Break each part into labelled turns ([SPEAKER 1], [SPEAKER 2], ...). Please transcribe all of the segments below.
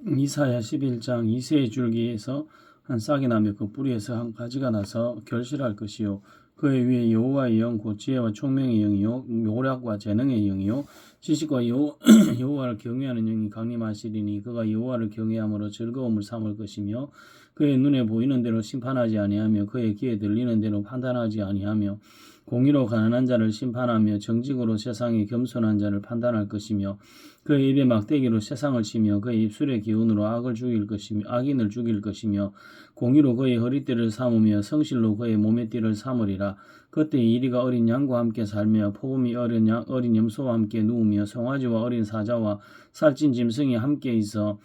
[SPEAKER 1] 이사야 11장 이새의 줄기에서 한 싹이 나며 그 뿌리에서 한 가지가 나서 결실할 것이요 그의 위에 여호와의 영 곧 지혜와 총명의 영이요 묘략과 재능의 영이요 지식과 여호와를 경외하는 영이 강림하시리니 그가 여호와를 경외함으로 즐거움을 삼을 것이며 그의 눈에 보이는 대로 심판하지 아니하며 그의 귀에 들리는 대로 판단하지 아니하며 공의로 가난한 자를 심판하며 정직으로 세상에 겸손한 자를 판단할 것이며 그의 입에 막대기로 세상을 치며 그의 입술의 기운으로 악인을 죽일 것이며 공의로 그의 허리띠를 삼으며 성실로 그의 몸의 띠를 삼으리라. 그때 이리가 어린 양과 함께 살며 포금이 어린 염소와 함께 누우며 송아지와 어린 사자와 살찐 짐승이 함께 있어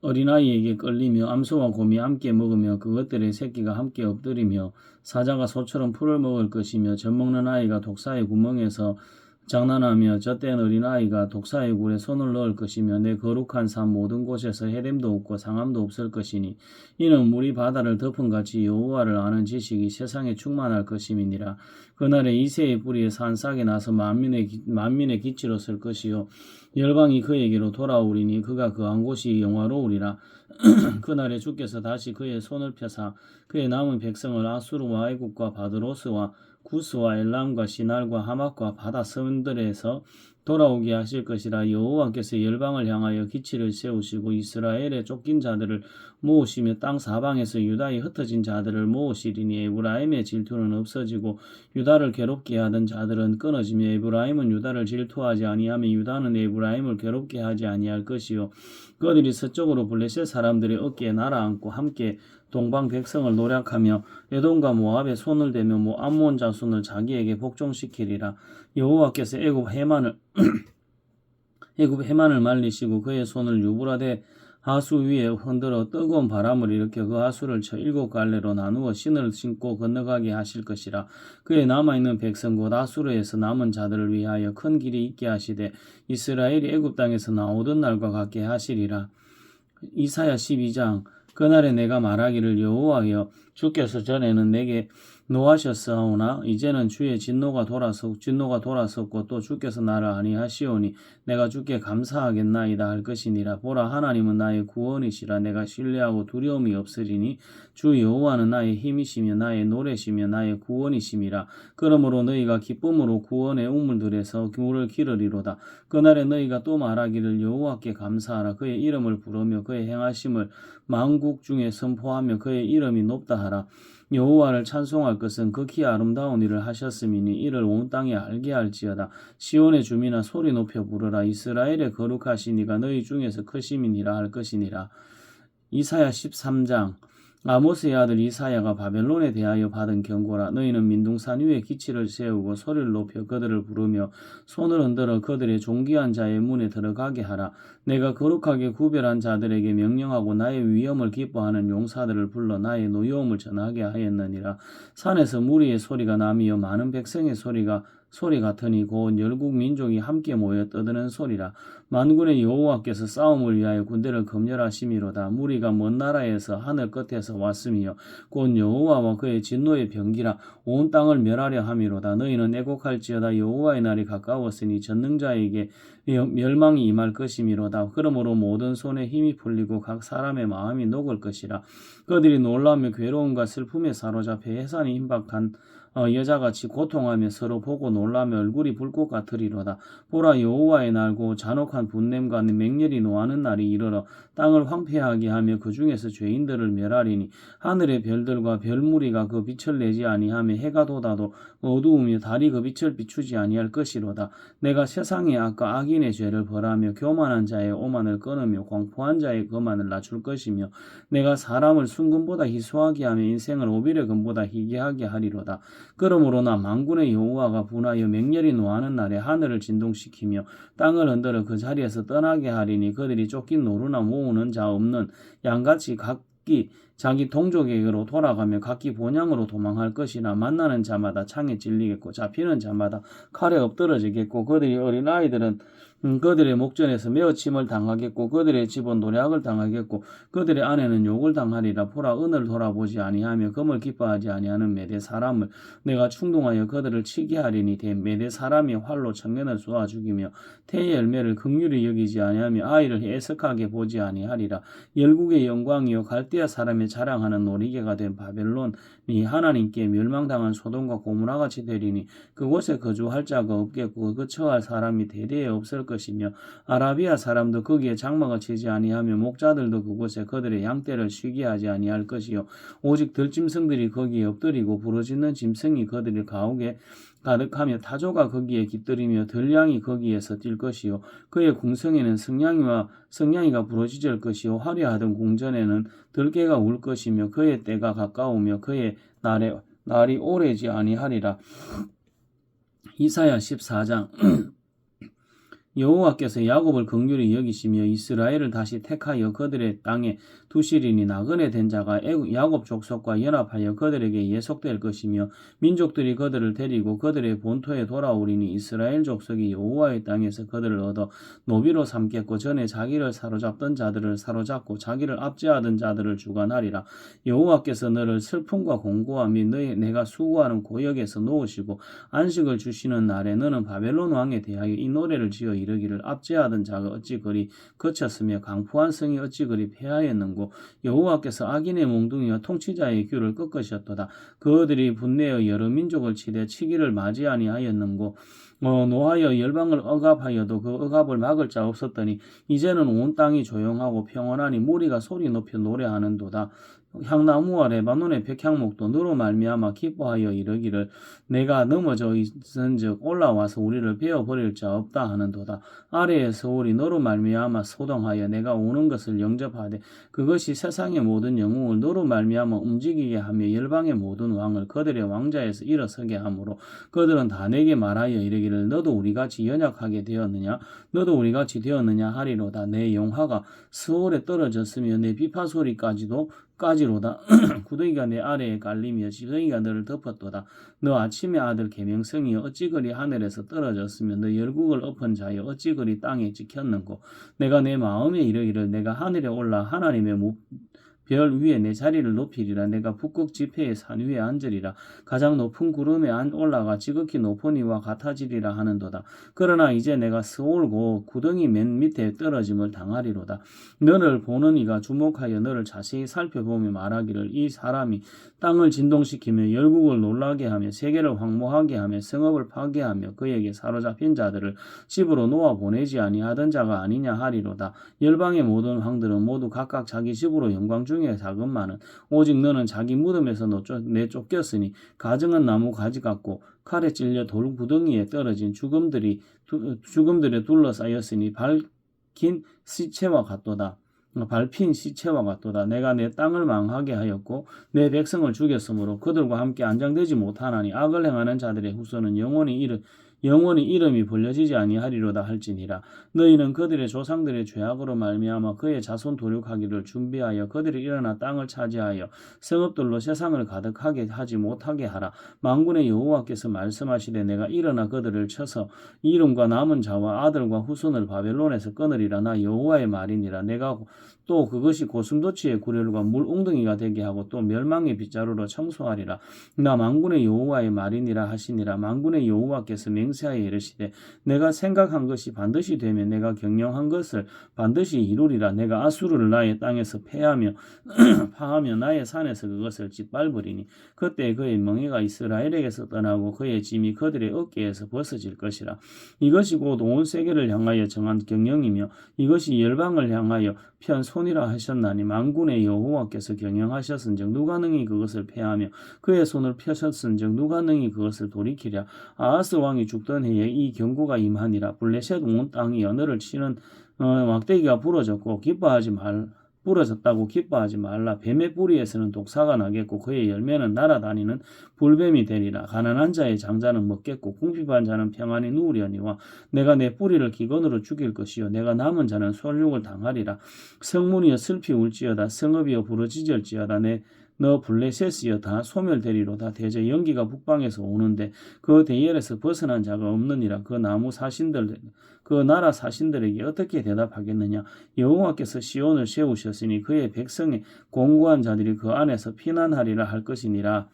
[SPEAKER 1] 어린아이에게 끌리며 암소와 곰이 함께 먹으며 그것들의 새끼가 함께 엎드리며 사자가 소처럼 풀을 먹을 것이며 젖먹는 아이가 독사의 구멍에서 장난하며 젖된 어린아이가 독사의 굴에 손을 넣을 것이며 내 거룩한 산 모든 곳에서 해됨도 없고 상함도 없을 것이니 이는 물이 바다를 덮은같이 여호와를 아는 지식이 세상에 충만할 것임이니라. 그날에 이새의 뿌리에서 한 싹이 나서 만민의 기치로 설 것이요 열방이 그에게로 돌아오리니 그가 거한 곳이 영화로우리라. 그날에 주께서 다시 그의 손을 펴사 그의 남은 백성을 아수르와 애굽과 바드로스와 구스와 엘람과 시날과 하맛과 바다 섬들에서 돌아오게 하실 것이라. 여호와께서 열방을 향하여 기치를 세우시고 이스라엘의 쫓긴 자들을 모으시며 땅 사방에서 유다의 흩어진 자들을 모으시리니 에브라임의 질투는 없어지고 유다를 괴롭게 하던 자들은 끊어지며 에브라임은 유다를 질투하지 아니하며 유다는 에브라임을 괴롭게 하지 아니할 것이요 그들이 서쪽으로 블레셋 사람들의 어깨에 날아앉고 함께 동방 백성을 노략하며 에돔과 모압에 손을 대며 암몬 자손을 자기에게 복종시키리라. 여호와께서 애굽 해만을 말리시고 그의 손을 유브라데 하수 위에 흔들어 뜨거운 바람을 일으켜 그 하수를 쳐 7갈래로 나누어 신을 신고 건너가게 하실 것이라. 그의 남아있는 백성 곧 아수르에서 남은 자들을 위하여 큰 길이 있게 하시되 이스라엘이 애굽 땅에서 나오던 날과 같게 하시리라. 이사야 12장 그날에 내가 말하기를 여호와여 주께서 전에는 내게 노하셨사오나 이제는 주의 진노가 돌아섰고 또 주께서 나를 아니하시오니 내가 주께 감사하겠나이다 할 것이니라. 보라 하나님은 나의 구원이시라. 내가 신뢰하고 두려움이 없으리니 주 여호와는 나의 힘이시며 나의 노래시며 나의 구원이심이라. 그러므로 너희가 기쁨으로 구원의 우물들에서 물을 기르리로다. 그날에 너희가 또 말하기를 여호와께 감사하라. 그의 이름을 부르며 그의 행하심을 만국 중에 선포하며 그의 이름이 높다 하라. 여호와를 찬송할 것은 극히 아름다운 일을 하셨음이니 이를 온 땅에 알게 할지어다. 시온의 주민아 소리 높여 부르라. 이스라엘의 거룩하신 이가 너희 중에서 크심이니라 할 것이니라. 이사야 13장 아모스의 아들 이사야가 바벨론에 대하여 받은 경고라. 너희는 민둥산 위에 기치를 세우고 소리를 높여 그들을 부르며 손을 흔들어 그들의 존귀한 자의 문에 들어가게 하라. 내가 거룩하게 구별한 자들에게 명령하고 나의 위엄을 기뻐하는 용사들을 불러 나의 노여움을 전하게 하였느니라. 산에서 무리의 소리가 나며 많은 백성의 소리 같으니 곧 열국 민족이 함께 모여 떠드는 소리라. 만군의 여호와께서 싸움을 위하여 군대를 검열하심이로다. 무리가 먼 나라에서 하늘 끝에서 왔으며 곧 여호와와 그의 진노의 병기라. 온 땅을 멸하려 함이로다. 너희는 애곡할지어다. 여호와의 날이 가까웠으니 전능자에게 멸망이 임할 것이미로다. 그러므로 모든 손에 힘이 풀리고 각 사람의 마음이 녹을 것이라. 그들이 놀라며 괴로움과 슬픔에 사로잡혀 해산이 임박한 여자같이 고통하며 서로 보고 놀라며 얼굴이 불꽃 같으리로다. 보라 여호와의 날고 잔혹한 분냄과 맹렬히 노하는 날이 이르러 땅을 황폐하게 하며 그 중에서 죄인들을 멸하리니 하늘의 별들과 별무리가 그 빛을 내지 아니하며 해가 돋아도 어두우며 달이 그 빛을 비추지 아니할 것이로다. 내가 세상의 악과 악인의 죄를 벌하며 교만한 자의 오만을 끊으며 공포한 자의 거만을 낮출 것이며 내가 사람을 순금보다 희소하게 하며 인생을 오빌의 금보다 희귀하게 하리로다. 그러므로 나 만군의 여호와가 분하여 맹렬히 노하는 날에 하늘을 진동시키며 땅을 흔들어 그 자리에서 떠나게 하리니 그들이 쫓긴 노루나 모으는 자 없는 양같이 각기 자기 동족에게로 돌아가며 각기 본향으로 도망할 것이나 만나는 자마다 창에 찔리겠고 잡히는 자마다 칼에 엎드러지겠고 그들이 어린아이들은 그들의 목전에서 메어침을 당하겠고 그들의 집은 노략을 당하겠고 그들의 아내는 욕을 당하리라. 보라, 은을 돌아보지 아니하며 금을 기뻐하지 아니하는 메대 사람을 내가 충동하여 그들을 치게 하리니 메대 사람이 활로 청년을 쏘아 죽이며 태의 열매를 긍휼히 여기지 아니하며 아이를 애석하게 보지 아니하리라. 열국의 영광이요 갈대아 사람의 자랑하는 놀이개가 된 바벨론이 하나님께 멸망당한 소돔과 고모라 같이 되리니 그곳에 거주할 자가 없겠고 그 처할 사람이 대대에 없을 것이며 아라비아 사람도 거기에 장막을 치지 아니하며 목자들도 그곳에 그들의 양떼를 쉬게 하지 아니할 것이요 오직 들짐승들이 거기에 엎드리고 부르짖는 짐승이 그들의 가옥에 가득하며 타조가 거기에 깃들이며 들량이 거기에서 뛸 것이요 그의 궁성에는 성냥이가 부르짖을 것이요 화려하던 궁전에는 들깨가 울 것이며 그의 때가 가까우며 그의 날이 오래지 아니하리라. 이사야 14장 여호와께서 야곱을 긍휼히 여기시며 이스라엘을 다시 택하여 그들의 땅에 두시리니 나그네 된 자가 야곱 족속과 연합하여 그들에게 예속될 것이며 민족들이 그들을 데리고 그들의 본토에 돌아오리니 이스라엘 족속이 여호와의 땅에서 그들을 얻어 노비로 삼겠고 전에 자기를 사로잡던 자들을 사로잡고 자기를 압제하던 자들을 주관하리라. 여호와께서 너를 슬픔과 공고와 및 내가 수고하는 고역에서 놓으시고 안식을 주시는 날에 너는 바벨론 왕에 대하여 이 노래를 지어 이르기를 압제하던 자가 어찌 그리 거쳤으며 강포한 성이 어찌 그리 패하였는고 여호와께서 악인의 몽둥이와 통치자의 귀를 꺾으셨도다. 그들이 분내어 여러 민족을 치되 치기를 맞이 아니하였는고 노하여 열방을 억압하여도 그 억압을 막을 자 없었더니 이제는 온 땅이 조용하고 평온하니 무리가 소리 높여 노래하는도다. 향나무와 레바논의 백향목도 너로 말미암아 기뻐하여 이르기를 내가 넘어져 있은즉 올라와서 우리를 베어버릴 자 없다 하는도다. 아래의 서울이 너로 말미암아 소동하여 내가 오는 것을 영접하되 그것이 세상의 모든 영웅을 너로 말미암아 움직이게 하며 열방의 모든 왕을 그들의 왕자에서 일어서게 하므로 그들은 다 내게 말하여 이르기를 너도 우리같이 연약하게 되었느냐 너도 우리같이 되었느냐 하리로다. 내 영화가 스올에 떨어졌으며 내 비파 소리까지로다. 구덩이가 내 아래에 깔리며 지덩이가 너를 덮었도다. 너 아침의 아들 계명성이여 어찌 그리 하늘에서 떨어졌으며 너 열국을 엎은 자여 어찌 그리 땅에 찍혔는고 내가 내 마음에 이르기를 내가 하늘에 올라 하나님의 별 위에 내 자리를 높이리라. 내가 북극 지폐의 산 위에 앉으리라. 가장 높은 구름에 올라가 지극히 높은 이와 같아지리라 하는도다. 그러나 이제 내가 스올고 구덩이 맨 밑에 떨어짐을 당하리로다. 너를 보는 이가 주목하여 너를 자세히 살펴보며 말하기를 이 사람이 땅을 진동시키며 열국을 놀라게 하며 세계를 황무하게 하며 성읍을 파괴하며 그에게 사로잡힌 자들을 집으로 놓아 보내지 아니하던 자가 아니냐 하리로다. 열방의 모든 왕들은 모두 각각 자기 집으로 영광 중에 자금만은 오직 너는 자기 무덤에서 내쫓겼으니 가정은 나무 가지 같고 칼에 찔려 돌 구덩이에 떨어진 죽음들에 둘러싸였으니 밟힌 시체와 같도다. 내가 내 땅을 망하게 하였고 내 백성을 죽였으므로 그들과 함께 안장되지 못하나니 악을 행하는 자들의 후손은 영원히 이름이 벌려지지 아니하리로다 할지니라. 너희는 그들의 조상들의 죄악으로 말미암아 그의 자손 도륙하기를 준비하여 그들이 일어나 땅을 차지하여 성읍들로 세상을 가득하게 하지 못하게 하라. 만군의 여호와께서 말씀하시되 내가 일어나 그들을 쳐서 이름과 남은 자와 아들과 후손을 바벨론에서 끊으리라. 나 여호와의 말이니라. 내가 또 그것이 고슴도치의 구렬과 물 웅덩이가 되게 하고 또 멸망의 빗자루로 청소하리라. 나 만군의 여호와의 말이니라 하시니라. 만군의 여호와께서 맹세하여 이르시되 내가 생각한 것이 반드시 되면 내가 경영한 것을 반드시 이루리라. 내가 아수르를 나의 땅에서 파하며 나의 산에서 그것을 짓밟으리니 그때 그의 멍에가 이스라엘에게서 떠나고 그의 짐이 그들의 어깨에서 벗어질 것이라. 이것이 곧 온 세계를 향하여 정한 경영이며 이것이 열방을 향하여 편 손이라 하셨나니 만군의 여호와께서 경영하셨은즉 누가 능히 그것을 패하며 그의 손을 펴셨은즉 누가 능히 그것을 돌이키랴. 아하스 왕이 죽던 해에 이 경고가 임하니라. 블레셋 온 땅이 너를 치는 막대기가 부러졌다고 기뻐하지 말라. 뱀의 뿌리에서는 독사가 나겠고 그의 열매는 날아다니는 불뱀이 되리라. 가난한 자의 장자는 먹겠고 궁핍한 자는 평안히 누우려니와 내가 내 뿌리를 기근으로 죽일 것이요 내가 남은 자는 솔육을 당하리라. 성문이여 슬피 울지어다. 성읍이여 부르짖을지어다. 너 블레셋이여 다 소멸되리로다. 대저 연기가 북방에서 오는데 그 대열에서 벗어난 자가 없느니라. 그 나무 사신들 그 나라 사신들에게 어떻게 대답하겠느냐. 여호와께서 시온을 세우셨으니 그의 백성의 공고한 자들이 그 안에서 피난하리라 할 것이니라.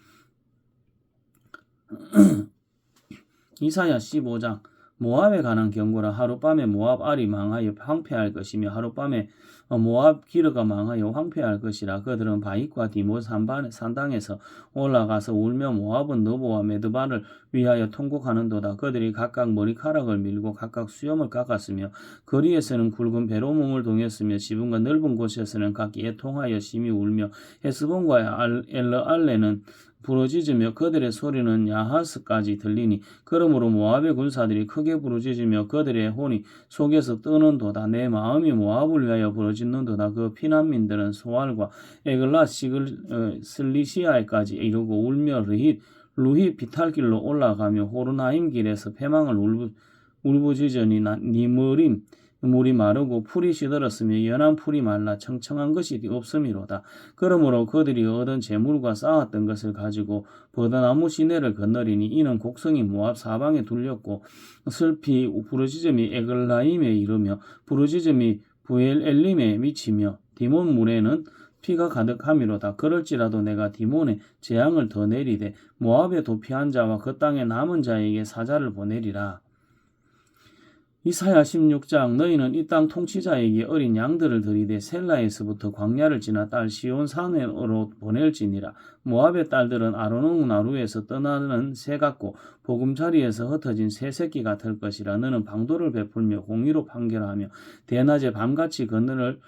[SPEAKER 1] 이사야 15장 모압에 관한 경고라. 하룻밤에 모압 알이 망하여 황폐할 것이며 하룻밤에 모압 기르가 망하여 황폐할 것이라. 그들은 바익과 디못 산당에서 올라가서 울며 모압은 너보와 메드바를 위하여 통곡하는도다. 그들이 각각 머리카락을 밀고 각각 수염을 깎았으며 거리에서는 굵은 배로 몸을 동였으며 지붕과 넓은 곳에서는 각 애통하여 심히 울며 헤스본과 엘르알레는 부르짖으며 그들의 소리는 야하스까지 들리니 그러므로 모압의 군사들이 크게 부르짖으며 그들의 혼이 속에서 뜨는도다. 내 마음이 모압을 위하여 부르짖는도다. 그 피난민들은 소알과 에글라 슬리시아에까지 이르고 울며 루히 비탈길로 올라가며 호르나임 길에서 패망을 울부짖으니 니므림 물이 마르고 풀이 시들었으며 연한 풀이 말라 청청한 것이 없음이로다. 그러므로 그들이 얻은 재물과 쌓았던 것을 가지고 버드나무 시내를 건너리니 이는 곡성이 모압 사방에 둘렸고 슬피 부르짖음이 에글라임에 이르며 부르짖음이 부엘엘림에 미치며 디몬 물에는 피가 가득함이로다. 그럴지라도 내가 디몬에 재앙을 더 내리되 모압에 도피한 자와 그 땅에 남은 자에게 사자를 보내리라. 이사야 16장 너희는 이 땅 통치자에게 어린 양들을 들이대 셀라에서부터 광야를 지나 딸 시온 산으로 보낼지니라. 모압의 딸들은 아르논 나루에서 떠나는 새 같고 보금자리에서 흩어진 새 새끼 같을 것이라. 너는 방도를 베풀며 공의로 판결하며 대낮에 밤같이 그늘을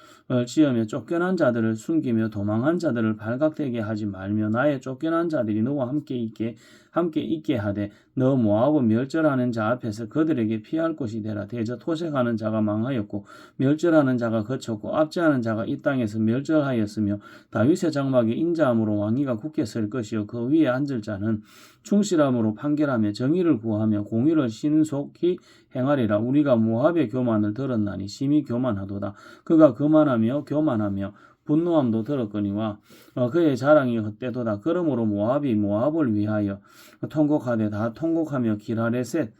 [SPEAKER 1] 지으며 쫓겨난 자들을 숨기며 도망한 자들을 발각되게 하지 말며 나의 쫓겨난 자들이 너와 함께 있게 하되 너 모압은 멸절하는 자 앞에서 그들에게 피할 곳이 되라. 대저 토색하는 자가 망하였고 멸절하는 자가 거쳤고 압제하는 자가 이 땅에서 멸절하였으며 다윗의 장막에 인자함으로 왕위가 굳게 설 것이요 그 위에 앉을 자는 충실함으로 판결하며 정의를 구하며 공의를 신속히 행하리라. 우리가 모압의 교만을 들었나니 심히 교만하도다. 그가 거만하며 교만하며 분노함도 들었거니와 그의 자랑이 헛되도다. 그러므로 모압이 모압을 위하여 통곡하되 다 통곡하며 기라레셋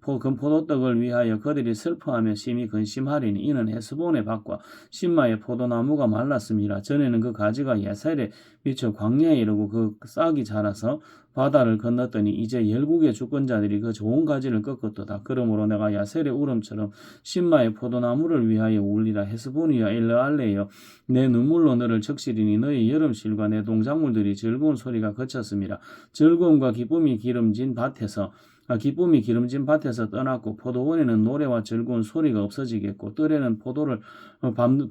[SPEAKER 1] 포도떡을 위하여 그들이 슬퍼하며 심히 근심하리니 이는 헤스본의 밭과 신마의 포도나무가 말랐음이라. 전에는 그 가지가 예살에 미쳐 광야에 이르고 그 싹이 자라서 바다를 건넜더니 이제 열국의 주권자들이 그 좋은 가지를 꺾었도다. 그러므로 내가 야셀의 울음처럼 신마의 포도나무를 위하여 울리라. 헤스본이여 엘르알레여 내 눈물로 너를 적시리니 너의 여름실과 내 동작물들이 즐거운 소리가 그쳤음이라. 즐거움과 기쁨이 기름진 밭에서 떠났고 포도원에는 노래와 즐거운 소리가 없어지겠고 뜰에는 포도를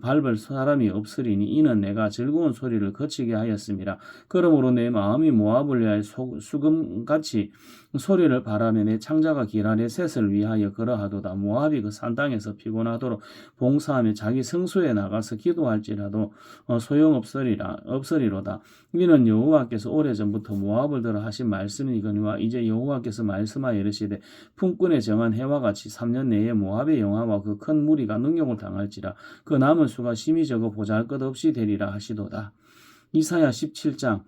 [SPEAKER 1] 밟을 사람이 없으리니 이는 내가 즐거운 소리를 그치게 하였음이라. 그러므로 내 마음이 모압을 위하여 수금같이 소리를 바라며 내 창자가 기라레셋을 위하여 그러하도다. 모압이 그 산땅에서 피곤하도록 봉사하며 자기 성소에 나가서 기도할지라도 없으리로다. 이는 여호와께서 오래전부터 모압을 들어 하신 말씀이거니와 이제 여호와께서 말씀하여 이르시되 품꾼에 정한 해와 같이 3년 내에 모압의 영화와 그 큰 무리가 능욕을 당할지라. 그 남은 수가 심히 적어 보잘것없이 되리라 하시도다. 이사야 17장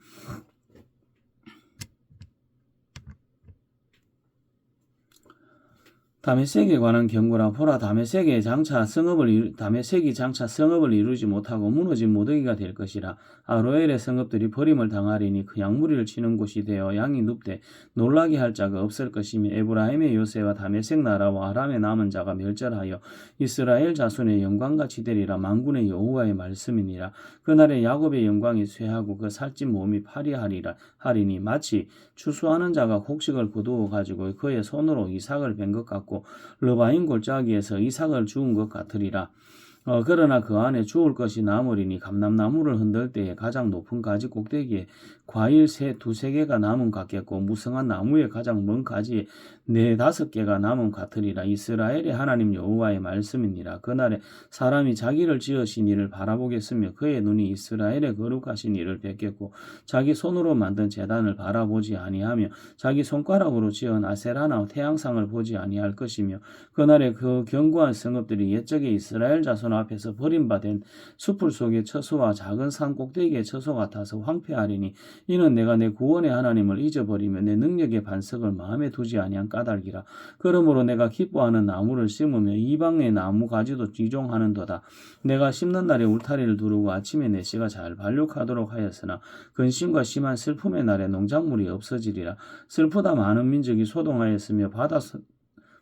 [SPEAKER 1] 다메섹에 관한 경고라. 보라 다메섹이 장차 성읍을 이루지 못하고 무너진 무더기가 될 것이라. 아로엘의 성읍들이 버림을 당하리니 그 양무리를 치는 곳이 되어 양이 눕되 놀라게 할 자가 없을 것이며 에브라임의 요새와 다메섹 나라와 아람의 남은 자가 멸절하여 이스라엘 자손의 영광같이 되리라. 만군의 여호와의 말씀이니라. 그날에 야곱의 영광이 쇠하고 그 살찐 몸이 파리하리니 마치 추수하는 자가 곡식을 거두어 가지고 그의 손으로 이삭을 벤 것 같고 르바임 골짜기에서 이삭을 주운 것 같으리라. 그러나 그 안에 주울 것이 남으리니 감람나무를 흔들 때에 가장 높은 가지 꼭대기에 과일 두세 개가 남은 같겠고 무성한 나무의 가장 먼 가지에 4-5개가 남은 같으리라. 이스라엘의 하나님 여호와의 말씀이니라. 그날에 사람이 자기를 지으신 이를 바라보겠으며 그의 눈이 이스라엘의 거룩하신 이를 뵙겠고 자기 손으로 만든 제단을 바라보지 아니하며 자기 손가락으로 지은 아세라나 태양상을 보지 아니할 것이며 그날에 그 견고한 성읍들이 옛적에 이스라엘 자손 앞에서 버림받은 숲을 속의 처소와 작은 산 꼭대기의 처소 같아서 황폐하리니 이는 내가 내 구원의 하나님을 잊어버리며 내 능력의 반석을 마음에 두지 아니한 까닭이라. 그러므로 내가 기뻐하는 나무를 심으며 이방의 나무 가지도 지종하는도다. 내가 심는 날에 울타리를 두르고 아침에 내 씨가 잘 발육하도록 하였으나 근심과 심한 슬픔의 날에 농작물이 없어지리라. 슬프다 많은 민족이 소동하였으며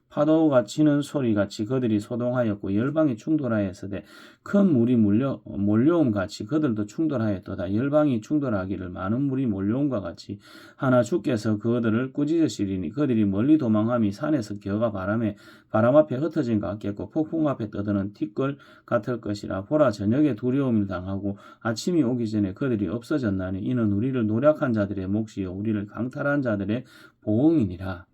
[SPEAKER 1] 파도가 치는 소리같이 그들이 소동하였고 열방이 충돌하였으되 큰 물이 몰려옴 같이 그들도 충돌하였도다. 열방이 충돌하기를 많은 물이 몰려옴과 같이 하나 주께서 그들을 꾸짖으시리니 그들이 멀리 도망함이 산에서 겨가 바람 앞에 흩어진 것 같겠고 폭풍 앞에 떠드는 티끌 같을 것이라. 보라 저녁에 두려움을 당하고 아침이 오기 전에 그들이 없어졌나니 이는 우리를 노력한 자들의 몫이요 우리를 강탈한 자들의 보응이니라.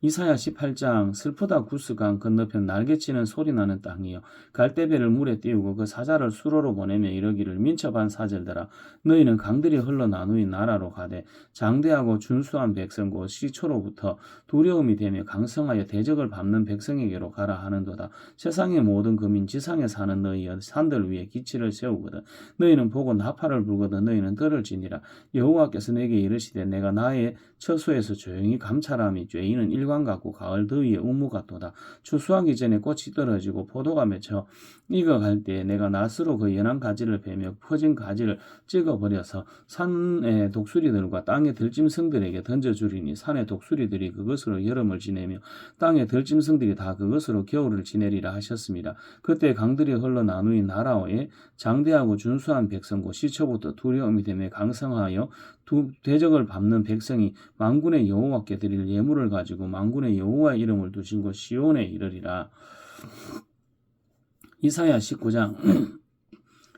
[SPEAKER 1] 이사야 18장 슬프다 구스강 건너편 날개치는 소리나는 땅이여 갈대배를 물에 띄우고 그 사자를 수로로 보내며 이러기를 민첩한 사절들아 너희는 강들이 흘러 나누인 나라로 가되 장대하고 준수한 백성 곧 시초로부터 두려움이 되며 강성하여 대적을 밟는 백성에게로 가라 하는도다. 세상의 모든 거민 지상에 사는 너희여 산들 위에 기치를 세우거든 너희는 보고 나팔을 불거든 너희는 들을 지니라. 여호와께서 내게 이르시되 내가 나의 처소에서 조용히 감찰함이 죄인은 일관 같고 가을 더위에 우무 같도다. 추수하기 전에 꽃이 떨어지고 포도가 맺혀 익어갈 때에 내가 낫으로 그 연한 가지를 베며 퍼진 가지를 찍어버려서 산의 독수리들과 땅의 들짐승들에게 던져주리니 산의 독수리들이 그것으로 여름을 지내며 땅의 들짐승들이 다 그것으로 겨울을 지내리라 하셨습니다. 그때 강들이 흘러 나누인 나라에 장대하고 준수한 백성고 시초부터 두려움이 되며 강성하여 대적을 밟는 백성이 만군의 여호와께 드릴 예물을 가지고 만군의 여호와의 이름을 두신 곳 시온에 이르리라. 이사야 19장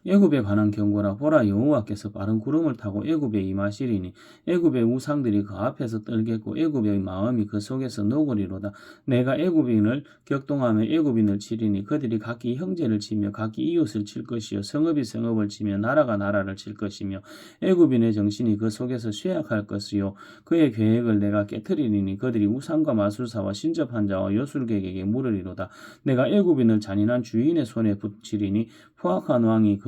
[SPEAKER 1] 애굽에 관한 경고라. 보라 여호와께서 빠른 구름을 타고 애굽에 임하시리니 애굽의 우상들이 그 앞에서 떨겠고 애굽의 마음이 그 속에서 녹으리로다. 내가 애굽인을 격동하며 애굽인을 치리니 그들이 각기 형제를 치며 각기 이웃을 칠 것이요 성읍이 성읍을 치며 나라가 나라를 칠 것이며 애굽인의 정신이 그 속에서 쇠약할 것이요 그의 계획을 내가 깨트리리니 그들이 우상과 마술사와 신접한 자와 여술객에게 물으리로다. 내가 애굽인을 잔인한 주인의 손에 붙이리니 포악한 왕이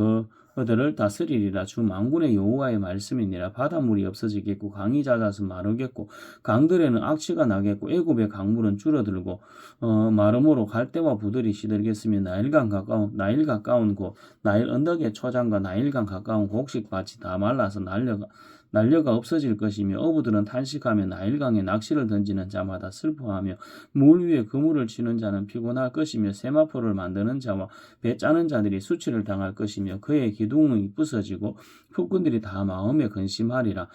[SPEAKER 1] 그들을 다스리리라. 주 만군의 여호와의 말씀이니라. 바닷물이 없어지겠고 강이 잦아서 마르겠고 강들에는 악취가 나겠고 애굽의 강물은 줄어들고 마름으로 갈대와 부들이 시들겠으며 나일 가까운 곳 나일 언덕의 초장과 나일강 가까운 곡식밭이 다 말라서 난려가 없어질 것이며 어부들은 탄식하며 나일강에 낚시를 던지는 자마다 슬퍼하며 물 위에 그물을 치는 자는 피곤할 것이며 세마포를 만드는 자와 배 짜는 자들이 수치를 당할 것이며 그의 기둥이 부서지고 폭군들이 다 마음에 근심하리라.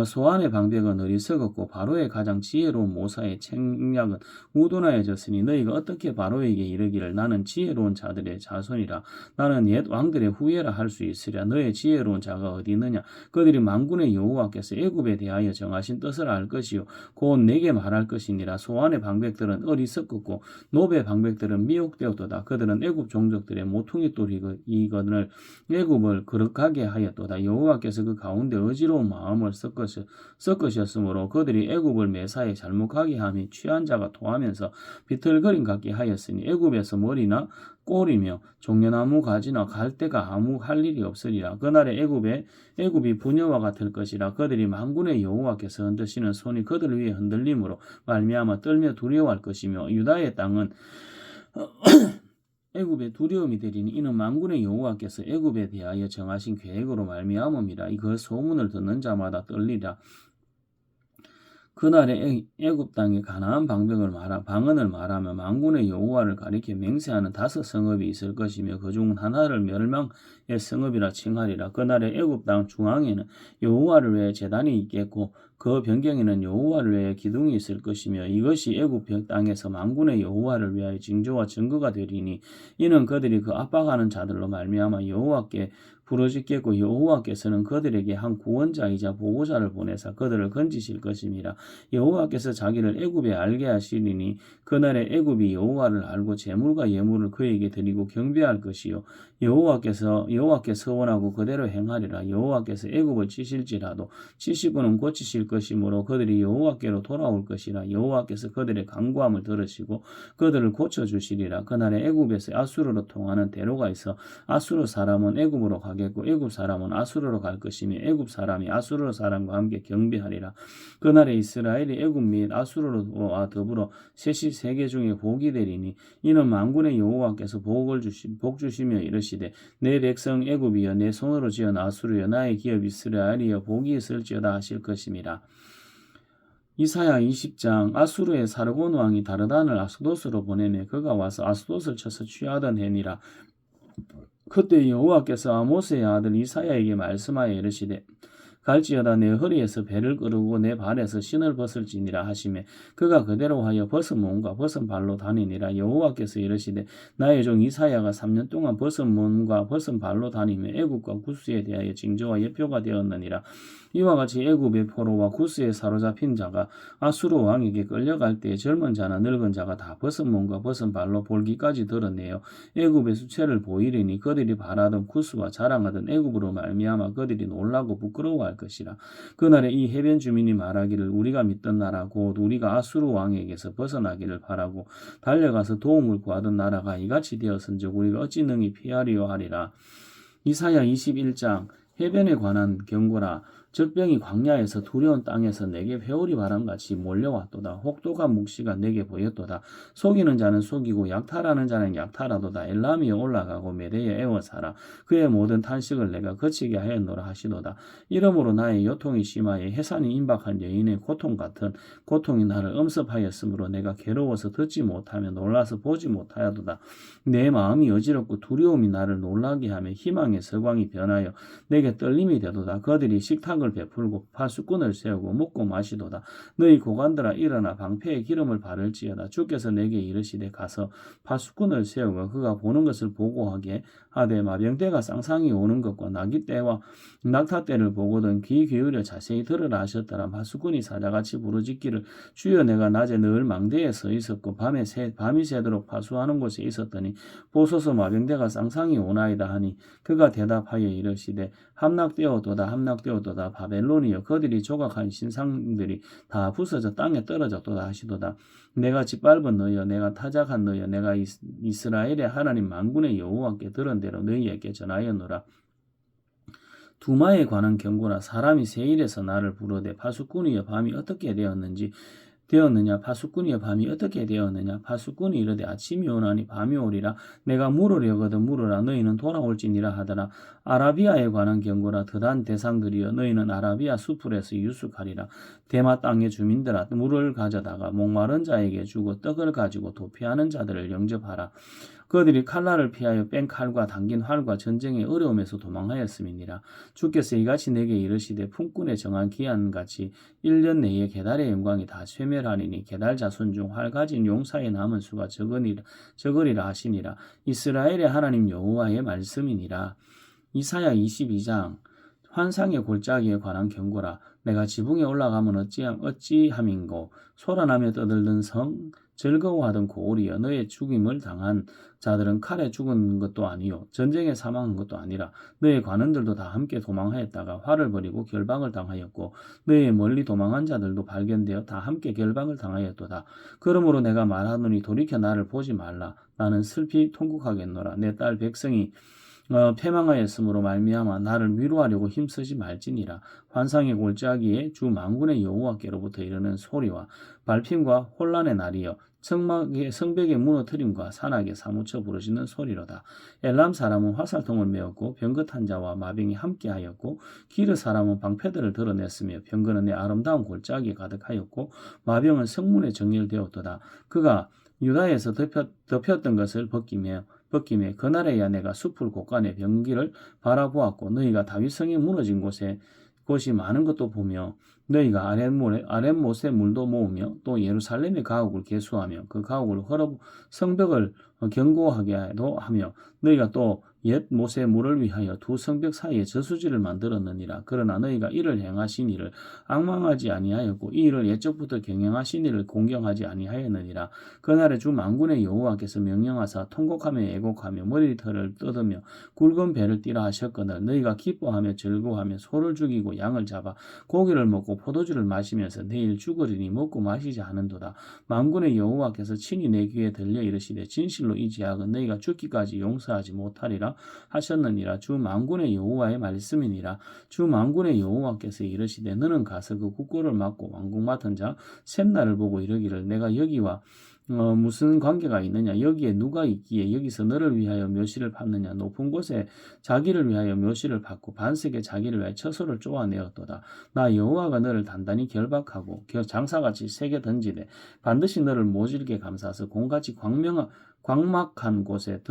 [SPEAKER 1] 소안의 방백은 어리석었고 바로의 가장 지혜로운 모사의 책략은 우둔하여졌으니 너희가 어떻게 바로에게 이르기를 나는 지혜로운 자들의 자손이라 나는 옛 왕들의 후예라 할 수 있으랴. 너의 지혜로운 자가 어디 있느냐. 그들이 만군의 여호와께서 애굽에 대하여 정하신 뜻을 알 것이요 곧 내게 말할 것이니라. 소안의 방백들은 어리석었고 노베의 방백들은 미혹되었도다. 그들은 애굽 종족들의 모퉁이 돌이거늘 애굽을 거룩하게 하였도다. 여호와께서 그 가운데 어지러운 마음을 섞으셨으므로 그들이 애굽을 매사에 잘못하게 함이 취한 자가 토하면서 비틀거림 같게 하였으니 애굽에서 머리나 꼴이며 종려나무 가지나 갈대가 아무 할 일이 없으리라. 그날에 애굽이 부녀와 같을 것이라. 그들이 만군의 여호와께서 흔드시는 손이 그들 위에 흔들림으로 말미암아 떨며 두려워할 것이며 유다의 땅은 애굽의 두려움이 되리니 이는 만군의 여호와께서 애굽에 대하여 정하신 계획으로 말미암음이라. 그 소문을 듣는 자마다 떨리라. 그날에 애굽 땅에 가나안 방언을 말하며 만군의 여호와를 가리켜 맹세하는 5 성읍이 있을 것이며 그중 하나를 멸망의 성읍이라 칭하리라. 그날에 애굽 땅 중앙에는 여호와를 위해 제단이 있겠고 그 변경에는 여호와를 위해 기둥이 있을 것이며 이것이 애굽 땅에서 만군의 여호와를 위하여 징조와 증거가 되리니 이는 그들이 그 압박하는 자들로 말미암아 여호와께 부르짖겠고 여호와께서는 그들에게 한 구원자이자 보호자를 보내사 그들을 건지실 것임이라. 여호와께서 자기를 애굽에 알게 하시리니 그날에 애굽이 여호와를 알고 재물과 예물을 그에게 드리고 경배할 것이요 여호와께 서원하고 그대로 행하리라. 여호와께서 애굽을 치실지라도 치시고는 고치실 것이므로 그들이 여호와께로 돌아올 것이라. 여호와께서 그들의 간구함을 들으시고 그들을 고쳐주시리라. 그날에 애굽에서 아수르로 통하는 대로가 있어 아수르 사람은 애굽으로 가겠고 애굽 사람은 아수르로 갈 것이며 애굽 사람이 아수르 사람과 함께 경배하리라. 그날에 이스라엘이 애굽 및 아수르와 더불어 셋이 세계 중에 복이 되리니 이는 만군의 여호와께서 복 주시며 이르시되 내 백성 애굽이여 내 손으로 지은 아수르여 나의 기업 이스라엘이여 복이 있을지어다 하실 것임이라. 이사야 20장. 아수르의 사르곤 왕이 다르단을 아스도스로 보내매 그가 와서 아스도스를 쳐서 취하던 해니라. 그때 여호와께서 아모스의 아들 이사야에게 말씀하여 이르시되 갈지어다 내 허리에서 배를 끄르고 내 발에서 신을 벗을지니라 하시매 그가 그대로 하여 벗은 몸과 벗은 발로 다니니라. 여호와께서 이르시되 나의 종 이사야가 3년 동안 벗은 몸과 벗은 발로 다니며 애굽과 구스에 대하여 징조와 예표가 되었느니라. 이와 같이 애굽의 포로와 구스에 사로잡힌 자가 아수르 왕에게 끌려갈 때 젊은 자나 늙은 자가 다 벗은 몸과 벗은 발로 볼기까지 드러내어 애굽의 수채를 보이리니 그들이 바라던 구스와 자랑하던 애굽으로 말미암아 그들이 놀라고 부끄러워할 것이라. 그날에 이 해변 주민이 말하기를 우리가 믿던 나라 곧 우리가 아수르 왕에게서 벗어나기를 바라고 달려가서 도움을 구하던 나라가 이같이 되었은즉 우리가 어찌 능히 피하리요 하리라. 이사야 21장. 해변에 관한 경고라. 적병이 광야에서 두려운 땅에서 내게 회오리 바람같이 몰려왔도다. 혹독한 묵시가 내게 보였도다. 속이는 자는 속이고 약탈하는 자는 약탈하도다. 엘람이 올라가고 메대에 애워사라. 그의 모든 탄식을 내가 거치게 하였노라 하시도다. 이러므로 나의 요통이 심하여 해산이 임박한 여인의 고통 같은 고통이 나를 엄습하였으므로 내가 괴로워서 듣지 못하며 놀라서 보지 못하여도다. 내 마음이 어지럽고 두려움이 나를 놀라게 하며 희망의 서광이 변하여 내게 떨림이 되도다. 그들이 식탁을 베풀고 파수꾼을 세우고 먹고 마시도다. 너희 고관들아 일어나 방패에 기름을 바를지어다. 주께서 내게 이르시되 가서 파수꾼을 세우고 그가 보는 것을 보고하게 하되 마병때가 쌍쌍이 오는 것과 나귀때와 낙타때를 보거든 귀 기울여 자세히 들으라 하셨더라. 파수꾼이 사자같이 부르짖기를 주여 내가 낮에 늘 망대에 서 있었고 밤이 새도록 파수하는 곳에 있었더니 보소서 마병때가 쌍쌍이 오나이다 하니 그가 대답하여 이르시되 함락되었도다 바벨론이여 그들이 조각한 신상들이 다 부서져 땅에 떨어졌도다 하시도다. 내가 짓밟은 너여 내가 타작한 너여 내가 이스라엘의 하나님 만군의 여호와께 들은 대로 너희에게 전하였노라. 두마에 관한 경고라. 사람이 세일에서 나를 부르되 파수꾼이여 밤이 어떻게 되었느냐 파수꾼이여 밤이 어떻게 되었느냐. 파수꾼이 이르되 아침이 오나니 밤이 오리라. 내가 물으려거든 물으라. 너희는 돌아올지니라 하더라. 아라비아에 관한 경고라. 드단 대상들이여 너희는 아라비아 수풀에서 유숙하리라. 대마 땅의 주민들아 물을 가져다가 목마른 자에게 주고 떡을 가지고 도피하는 자들을 영접하라. 그들이 칼날을 피하여 뺀 칼과 당긴 활과 전쟁의 어려움에서 도망하였음이니라. 주께서 이같이 내게 이르시되 품꾼에 정한 기한같이 1년 내에 게달의 영광이 다 쇠멸하리니 게달 자손 중 활 가진 용사의 남은 수가 적으리라 하시니라. 이스라엘의 하나님 여호와의 말씀이니라. 이사야 22장. 환상의 골짜기에 관한 경고라. 내가 지붕에 올라가면 어찌함인고 소란하며 떠들던 성 즐거워하던 고울이여 너의 죽임을 당한 자들은 칼에 죽은 것도 아니요 전쟁에 사망한 것도 아니라 너의 관원들도 다 함께 도망하였다가 화를 벌이고 결박을 당하였고 너의 멀리 도망한 자들도 발견되어 다 함께 결박을 당하였도다. 그러므로 내가 말하노니 돌이켜 나를 보지 말라. 나는 슬피 통곡하겠노라. 내 딸 백성이 패망하였으므로 말미암아 나를 위로하려고 힘쓰지 말지니라. 환상의 골짜기에 주 만군의 여호와께로부터 이르는 소리와 발핌과 혼란의 날이여 성벽의 무너뜨림과 산악에 사무쳐 부르시는 소리로다. 엘람 사람은 화살통을 메었고 병긋한 자와 마병이 함께하였고 기르 사람은 방패들을 드러냈으며 병거는 내 아름다운 골짜기에 가득하였고 마병은 성문에 정렬되었도다. 그가 유다에서 덮였던 것을 벗김에 그날에야 내가 숲을 곳간의 병기를 바라보았고 너희가 다윗성이 무너진 곳이 많은 것도 보며 너희가 아랫못에 물도 모으며 또 예루살렘의 가옥을 개수하며 그 가옥을 성벽을 견고하게도 하며 너희가 또 옛 모세 물을 위하여 두 성벽 사이에 저수지를 만들었느니라. 그러나 너희가 이를 행하신 이를 앙망하지 아니하였고 이 일을 옛적부터 경영하신 이를 공경하지 아니하였느니라. 그날에 주 만군의 여호와께서 명령하사 통곡하며 애곡하며 머리털을 뜯으며 굵은 배를 띠라 하셨거늘 너희가 기뻐하며 즐거워하며 소를 죽이고 양을 잡아 고기를 먹고 포도주를 마시면서 내일 죽으리니 먹고 마시지 않은도다. 만군의 여호와께서 친히 내 귀에 들려 이르시되 진실로 이 죄악은 너희가 죽기까지 용서하지 못하리라 하셨느니라. 주 만군의 여호와의 말씀이니라. 주 만군의 여호와께서 이르시되 너는 가서 그 국고를 맡고 왕궁 맡은 자 셈나를 보고 이르기를 내가 여기와 무슨 관계가 있느냐? 여기에 누가 있기에 여기서 너를 위하여 묘시를 받느냐? 높은 곳에 자기를 위하여 묘시를 받고 반석에 자기를 위하여 처소를 쪼아내었도다. 나 여호와가 너를 단단히 결박하고 장사같이 세게 던지되 반드시 너를 모질게 감싸서 공같이 광막한 곳에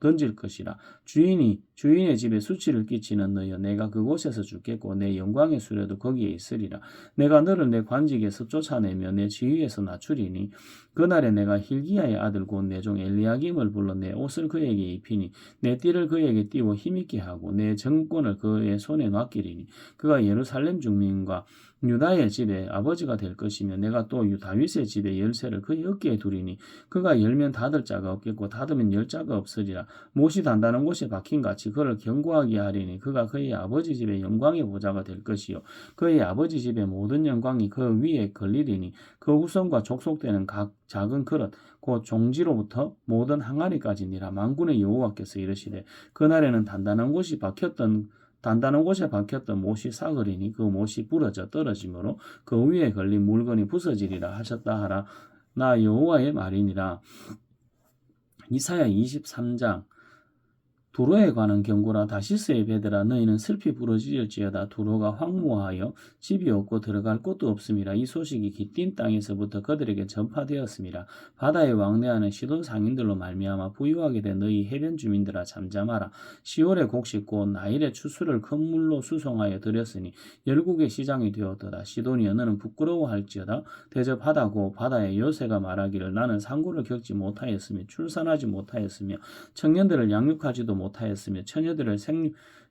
[SPEAKER 1] 던질 것이라. 주인의 집에 수치를 끼치는 너여 내가 그곳에서 죽겠고 내 영광의 수레도 거기에 있으리라. 내가 너를 내 관직에서 쫓아내며 내 지위에서 낮추리니 그날에 내가 힐기야의 아들 곧 내 종 엘리야김을 불러 내 옷을 그에게 입히니 내 띠를 그에게 띠워 힘있게 하고 내 정권을 그의 손에 맡기리니 그가 예루살렘 중민과 유다의 집에 아버지가 될 것이며 내가 또 다윗의 집에 열쇠를 그의 어깨에 두리니 그가 열면 닫을 자가 없겠고 닫으면 열 자가 없으리라. 못이 단단한 곳에 박힌 같이 그를 견고하게 하리니 그가 그의 아버지 집의 영광의 보좌가 될 것이요 그의 아버지 집의 모든 영광이 그 위에 걸리리니 그 후손과 족속되는 각 작은 그릇 곧 종지로부터 모든 항아리까지니라. 만군의 여호와께서 이르시되 그날에는 단단한 곳에 박혔던 못이 싹으리니 그 못이 부러져 떨어지므로 그 위에 걸린 물건이 부서지리라 하셨다 하라. 나 여호와의 말이니라. 이사야 23장 두로에 관한 경고라. 다시스의 배들아 너희는 슬피 부러질지어다. 두로가 황무하여 집이 없고 들어갈 곳도 없음이라. 이 소식이 기띔 땅에서부터 그들에게 전파되었음이라. 바다에 왕래하는 시돈 상인들로 말미암아 부유하게 된 너희 해변 주민들아 잠잠하라. 시올의 곡식 곧 나일의 추수를 큰 물로 수송하여 들였으니 열국의 시장이 되었도다. 시돈이여 너는 부끄러워할지어다. 대접하다고 바다의 요새가 말하기를 나는 상고를 겪지 못하였으며 출산하지 못하였으며 청년들을 양육하지도 못하였으며 처녀들을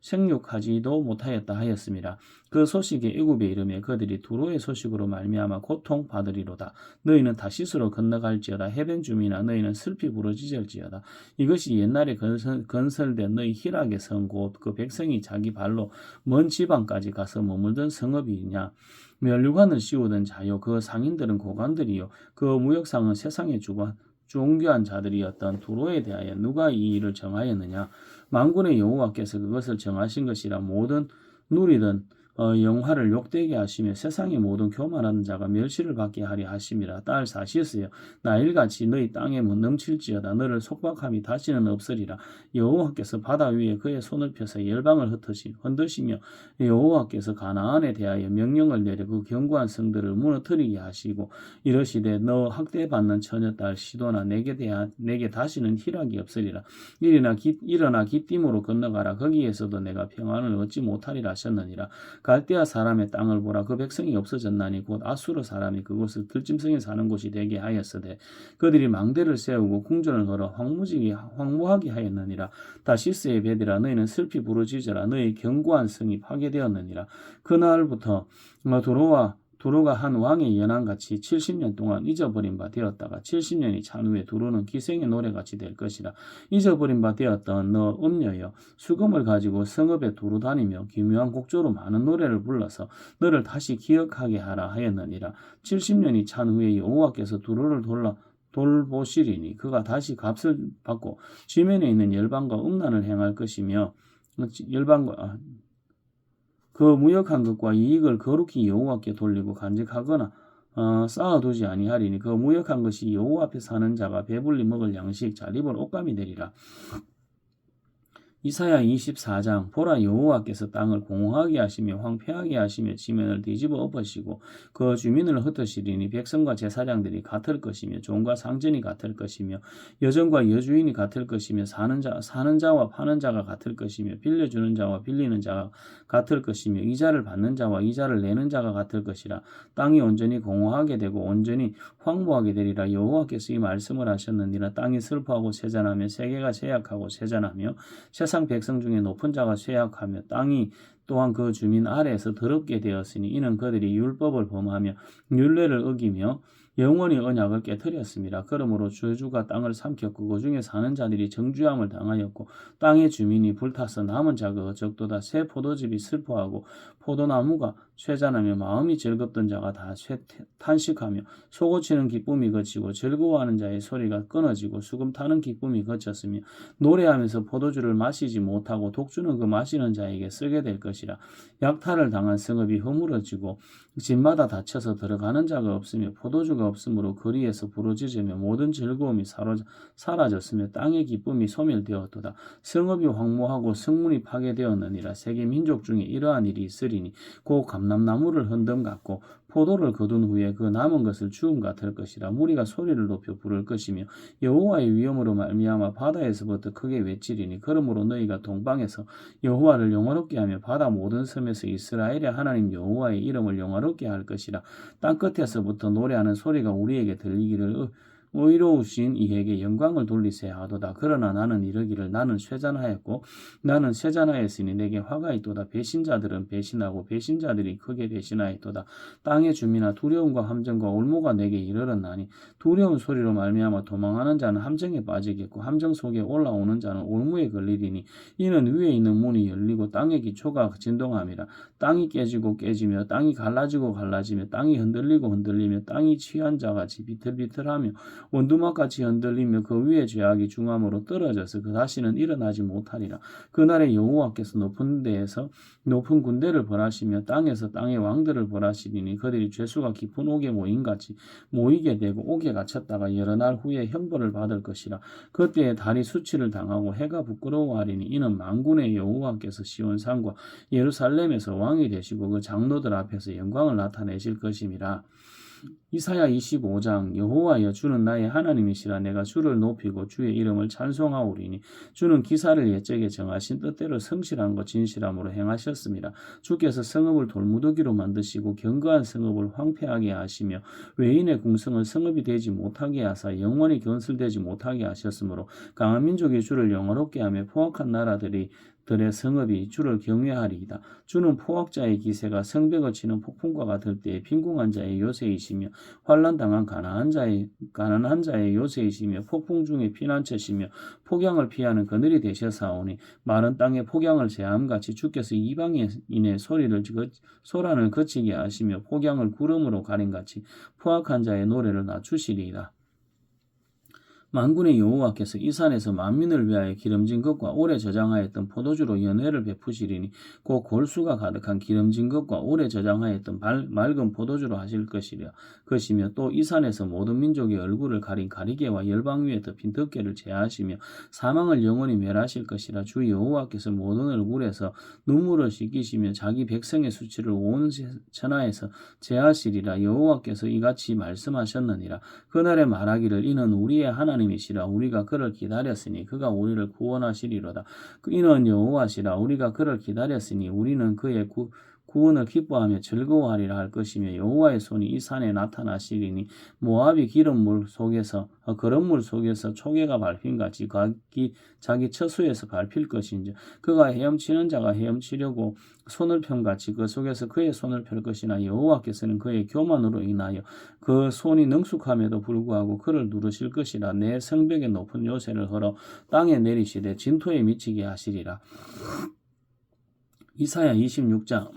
[SPEAKER 1] 생육하지도 못하였다 하였음이라. 그 소식이 애굽에 이르매 그들이 두로의 소식으로 말미암아 고통받으리로다. 너희는 다시스로 건너갈지어다. 해변 주민아 너희는 슬피 부러지질지어다. 이것이 옛날에 건설된 너희 희락의 성 곧 그 백성이 자기 발로 먼 지방까지 가서 머물던 성읍이냐. 멸류관을 씌우던 자요 그 상인들은 고관들이요 그 무역상은 세상의 존귀한 자들이었던 두로에 대하여 누가 이 일을 정하였느냐. 만군의 여호와께서 그것을 정하신 것이라. 모든 누리던 영화를 욕되게 하시며 세상의 모든 교만하는 자가 멸시를 받게 하려 하심이라. 딸 사시스여 나일같이 너희 땅에 넘칠지어다. 너를 속박함이 다시는 없으리라. 여호와께서 바다 위에 그의 손을 펴서 열방을 흔드시며 여호와께서 가나안에 대하여 명령을 내려 그 견고한 성들을 무너뜨리게 하시고 이러시되 너 학대받는 처녀딸 시도나 내게 다시는 희락이 없으리라. 일어나 기띔으로 건너가라. 거기에서도 내가 평안을 얻지 못하리라 하셨느니라. 갈대아 사람의 땅을 보라. 그 백성이 없어졌나니 곧 아수르 사람이 그곳을 들짐승에 사는 곳이 되게 하였으되 그들이 망대를 세우고 궁전을 걸어 황무하게 하였느니라. 다시스의 배들아 너희는 슬피 부르짖으라. 너희 견고한 성이 파괴되었느니라. 그날부터 두로가 한 왕의 연한같이 70년 동안 잊어버린 바 되었다가 70년이 찬 후에 두로는 기생의 노래같이 될 것이라. 잊어버린 바 되었던 너 음녀여 수금을 가지고 성읍에 두루 다니며 기묘한 곡조로 많은 노래를 불러서 너를 다시 기억하게 하라 하였느니라. 70년이 찬 후에 여호와께서 두로를 돌보시리니 그가 다시 값을 받고 지면에 있는 열방과 음란을 행할 것이며 그 무역한 것과 이익을 거룩히 여호와께 돌리고 간직하거나 쌓아두지 아니하리니 그 무역한 것이 여호와 앞에 사는 자가 배불리 먹을 양식 잘 입을 옷감이 되리라. 이사야 24장 보라 여호와께서 땅을 공허하게 하시며 황폐하게 하시며 지면을 뒤집어 엎으시고 그 주민을 흩으시리니 백성과 제사장들이 같을 것이며 종과 상전이 같을 것이며 여종과 여주인이 같을 것이며 사는 자와 파는 자가 같을 것이며 빌려주는 자와 빌리는 자가 같을 것이며 이자를 받는 자와 이자를 내는 자가 같을 것이라. 땅이 온전히 공허하게 되고 온전히 황무하게 되리라. 여호와께서 이 말씀을 하셨느니라. 땅이 슬퍼하고 쇠잔하며 세계가 쇠약하고 쇠잔하며 세상 백성 중에 높은 자가 쇠약하며 땅이 또한 그 주민 아래에서 더럽게 되었으니 이는 그들이 율법을 범하며 율례를 어기며 영원히 언약을 깨뜨렸습니다. 그러므로 저주가 땅을 삼켰고 그 중에 사는 자들이 정죄함을 당하였고 땅의 주민이 불타서 남은 자가 적도다. 새 포도즙이 슬퍼하고 포도나무가 쇠잔하며 마음이 즐겁던 자가 다 탄식하며 소고치는 기쁨이 그치고 즐거워하는 자의 소리가 끊어지고 수금 타는 기쁨이 그쳤으며 노래하면서 포도주를 마시지 못하고 독주는 그 마시는 자에게 쓰게 될 것이라. 약탈을 당한 성읍이 허물어지고 집마다 닫혀서 들어가는 자가 없으며 포도주가 없으므로 거리에서 부러지며 모든 즐거움이 사라졌으며 땅의 기쁨이 소멸되었도다. 성읍이 황무하고 성문이 파괴되었느니라. 세계 민족 중에 이러한 일이 있으리니 곧 감람나무를 흔듦 같고 포도를 거둔 후에 그 남은 것을 주움 같을 것이라. 무리가 소리를 높여 부를 것이며 여호와의 위엄으로 말미암아 바다에서부터 크게 외치리니 그러므로 너희가 동방에서 여호와를 영화롭게 하며 바다 모든 섬에서 이스라엘의 하나님 여호와의 이름을 영화롭게 할 것이라. 땅끝에서부터 노래하는 소리가 우리에게 들리기를 의로우신 이에게 영광을 돌리세 하도다. 그러나 나는 이르기를 나는 쇠잔하였고 나는 쇠잔하였으니 내게 화가 있도다. 배신자들은 배신하고 배신자들이 크게 배신하였도다. 땅의 주민아 두려움과 함정과 올무가 내게 이르렀나니 두려운 소리로 말미암아 도망하는 자는 함정에 빠지겠고 함정 속에 올라오는 자는 올무에 걸리리니 이는 위에 있는 문이 열리고 땅의 기초가 진동함이라. 땅이 깨지고 깨지며 땅이 갈라지고 갈라지며 땅이 흔들리고 흔들리며 땅이 취한 자같이 비틀비틀하며 원두막같이 흔들리며 그 위에 죄악이 중함으로 떨어져서 그 다시는 일어나지 못하리라. 그날에 여호와께서 높은 데에서 높은 군대를 벌하시며 땅에서 땅의 왕들을 벌하시리니 그들이 죄수가 깊은 옥에 모임같이 모이게 되고 옥에 갇혔다가 여러 날 후에 형벌을 받을 것이라. 그때에 달이 수치를 당하고 해가 부끄러워하리니 이는 만군의 여호와께서 시온산과 예루살렘에서 왕이 되시고 그 장로들 앞에서 영광을 나타내실 것임이라. 이사야 25장 여호와여 주는 나의 하나님이시라. 내가 주를 높이고 주의 이름을 찬송하오리니 주는 기사를 옛적에 정하신 뜻대로 성실함과 진실함으로 행하셨습니다. 주께서 성읍을 돌무더기로 만드시고 견고한 성읍을 황폐하게 하시며 외인의 궁성을 성읍이 되지 못하게 하사 영원히 건설되지 못하게 하셨으므로 강한 민족이 주를 영화롭게 하며 포악한 나라들의 성읍이 주를 경외하리이다. 주는 포악자의 기세가 성벽을 치는 폭풍과 같을 때에 빈궁한 자의 요새이시며 환난당한 가난한 자의 요새이시며 폭풍 중에 피난처시며 폭양을 피하는 그늘이 되셨사오니 마른 땅에 폭양을 제함같이 주께서 이방인의 소란을 그치게 하시며 폭양을 구름으로 가림같이 포악한 자의 노래를 낮추시리이다. 만군의 여호와께서 이 산에서 만민을 위하여 기름진 것과 오래 저장하였던 포도주로 연회를 베푸시리니 곧 골수가 가득한 기름진 것과 오래 저장하였던 맑은 포도주로 하실 것이며 또 이 산에서 모든 민족의 얼굴을 가린 가리개와 열방 위에 덮인 덮개를 제하시며 사망을 영원히 멸하실 것이라. 주 여호와께서 모든 얼굴에서 눈물을 씻기시며 자기 백성의 수치를 온 천하에서 제하시리라. 여호와께서 이같이 말씀하셨느니라. 그날에 말하기를 이는 우리의 하나님이시라. 우리가 그를 기다렸으니 그가 우리를 구원하시리로다. 이는 여호와시라. 우리가 그를 기다렸으니 우리는 그의 구원을 기뻐하며 즐거워하리라 할 것이며 여호와의 손이 이 산에 나타나시리니 모압이 거름물 속에서 초계가 밟힌같이 자기 처소에서 밟힐 것인지 그가 헤엄치는 자가 헤엄치려고 손을 편같이 그 속에서 그의 손을 펼 것이나 여호와께서는 그의 교만으로 인하여 그 손이 능숙함에도 불구하고 그를 누르실 것이라. 내 성벽에 높은 요새를 헐어 땅에 내리시되 진토에 미치게 하시리라. 이사야 26장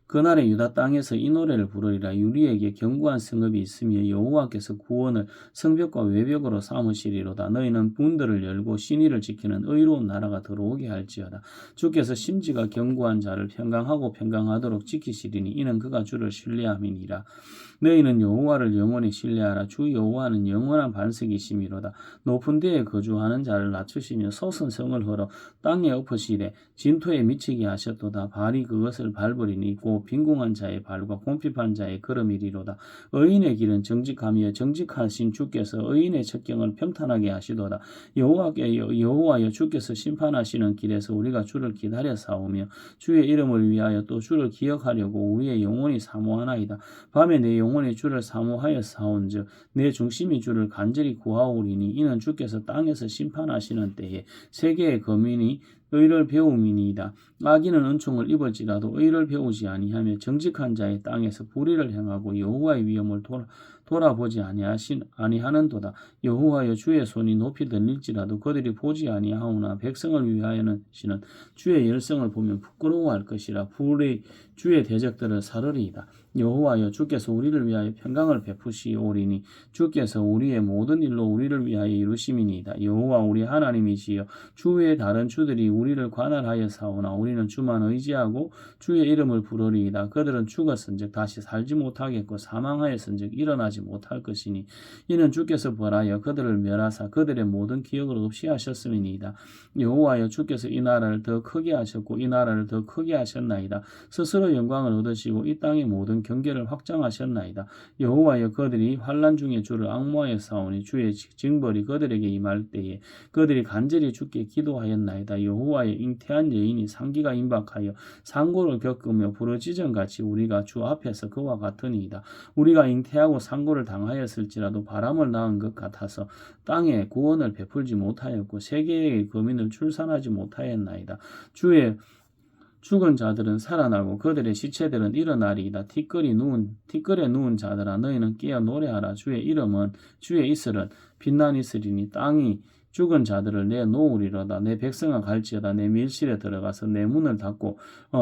[SPEAKER 1] 그날에 유다 땅에서 이 노래를 부르리라. 우리에게 견고한 성읍이 있으며 여호와께서 구원을 성벽과 외벽으로 삼으시리로다. 너희는 문들을 열고 신의를 지키는 의로운 나라가 들어오게 할지어다. 주께서 심지가 견고한 자를 평강하고 평강하도록 지키시리니 이는 그가 주를 신뢰함이니라. 너희는 여호와를 영원히 신뢰하라. 주 여호와는 영원한 반석이심이로다. 높은 데에 거주하는 자를 낮추시며 솟은 성을 헐어 땅에 엎으시되 진토에 미치게 하셨도다. 발이 그것을 밟으리니 곧 빈궁한 자의 발과 곰핍한 자의 걸음이리로다. 의인의 길은 정직하며 정직하신 주께서 의인의 첩경을 평탄하게 하시도다. 여호와여 주께서 심판하시는 길에서 우리가 주를 기다려 사오며 주의 이름을 위하여 또 주를 기억하려고 우리의 영혼이 사모하나이다. 밤에 내 영혼이 주를 사모하여 사온즉 내 중심이 주를 간절히 구하오리니 이는 주께서 땅에서 심판하시는 때에 세계의 거민이 의를 배움이니이다. 악인은 은총을 입을지라도 의를 배우지 아니하며 정직한 자의 땅에서 불의를 행하고 여호와의 위엄을 돌아보지 아니하는도다. 여호와여 주의 손이 높이 들릴지라도 그들이 보지 아니하오나 백성을 위하여는 주의 열성을 보면 부끄러워할 것이라. 불의 주의 대적들을 사르리이다. 여호와여 주께서 우리를 위하여 평강을 베푸시오리니 주께서 우리의 모든 일로 우리를 위하여 이루심이니이다. 여호와 우리 하나님이시여 주 외에 다른 주들이 우리를 관할하여 사오나 우리는 주만 의지하고 주의 이름을 부르리이다. 그들은 죽었은즉 다시 살지 못하겠고 사망하였은즉 일어나지 못할 것이니 이는 주께서 벌하여 그들을 멸하사 그들의 모든 기억을 없이 하셨음이니이다. 여호와여 주께서 이 나라를 더 크게 하셨고 이 나라를 더 크게 하셨나이다. 스스로 영광을 얻으시고 이 땅의 모든 경계를 확장하셨나이다. 여호와여 그들이 환난 중에 주를 앙모하여 싸우니 주의 징벌이 그들에게 임할 때에 그들이 간절히 주께 기도하였나이다. 여호와여 잉태한 여인이 상기가 임박하여 상고를 겪으며 부르짖음같이 우리가 주 앞에서 그와 같으니이다. 우리가 잉태하고 상고를 당하였을지라도 바람을 낳은 것 같아서 땅에 구원을 베풀지 못하였고 세계의 거민을 출산하지 못하였나이다. 주의 죽은 자들은 살아나고 그들의 시체들은 일어나리이다. 티끌에 누운 자들아 너희는 깨어 노래하라. 주의 이슬은 빛난 이슬이니 땅이 죽은 자들을 내놓으리로다. 내 백성아 갈지어다. 내 밀실에 들어가서 내 문을 닫고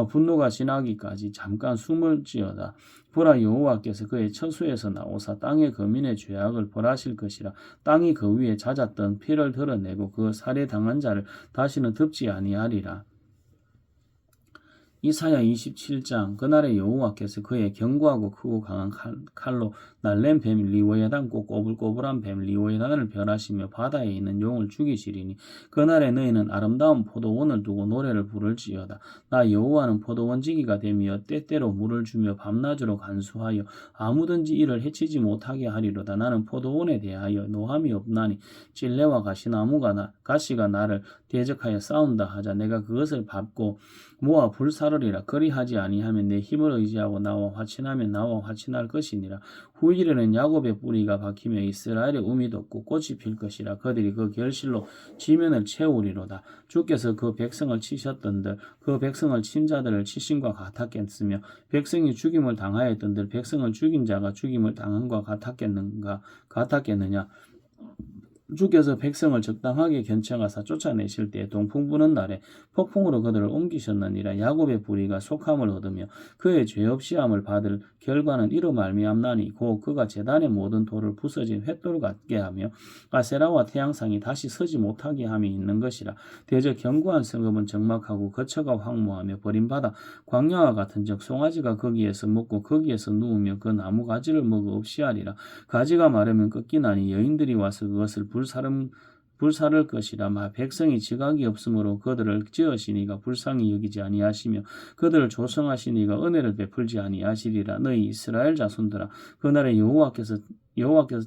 [SPEAKER 1] 분노가 지나기까지 잠깐 숨을지어다. 보라 여호와께서 그의 처소에서 나오사 땅의 거민의 죄악을 벌하실 것이라. 땅이 그 위에 잦았던 피를 드러내고 그 살해당한 자를 다시는 덮지 아니하리라. 이사야 27장 그날에 여호와께서 그의 견고하고 크고 강한 칼로 날랜 뱀 리오에단 꼭 꼬불꼬불한 뱀 리오에단을 멸하시며 바다에 있는 용을 죽이시리니 그날에 너희는 아름다운 포도원을 두고 노래를 부를지어다. 나 여호와는 포도원지기가 되며 때때로 물을 주며 밤낮으로 간수하여 아무든지 이를 해치지 못하게 하리로다. 나는 포도원에 대하여 노함이 없나니 찔레와 가시가 나를 대적하여 싸운다 하자 내가 그것을 밟고 모아 불사르리라. 그리하지 아니하면 내 힘을 의지하고 나와 화친하면 나와 화친할 것이니라. 후일에는 야곱의 뿌리가 박히며 이스라엘의 우미 돋고 꽃이 필 것이라. 그들이 그 결실로 지면을 채우리로다. 주께서 그 백성을 치셨던들 그 백성을 친 자들을 치심과 같았겠으며 백성이 죽임을 당하였던들 백성을 죽인 자가 죽임을 당한과 같았겠느냐. 주께서 백성을 적당하게 견청하사 쫓아내실 때 동풍 부는 날에 폭풍으로 그들을 옮기셨느니라. 야곱의 불의가 속함을 얻으며 그의 죄 없이 함을 받을 결과는 이로 말미암나니 곧 그가 제단의 모든 돌을 부서진 횃돌 같게 하며 아세라와 태양상이 다시 서지 못하게 함이 있는 것이라. 대저 견고한 성읍은 적막하고 거처가 황무하며 버림받아 광야와 같은즉 송아지가 거기에서 먹고 거기에서 누우며 그 나무 가지를 먹어 없이 하리라. 가지가 마르면 꺾이나니 여인들이 와서 그것을 불사를 것이라. 백성이 지각이 없으므로 그들을 지으시니가 불쌍히 여기지 아니하시며 그들을 조성하시니가 은혜를 베풀지 아니하시리라. 너희 이스라엘 자손들아 그날에 여호와께서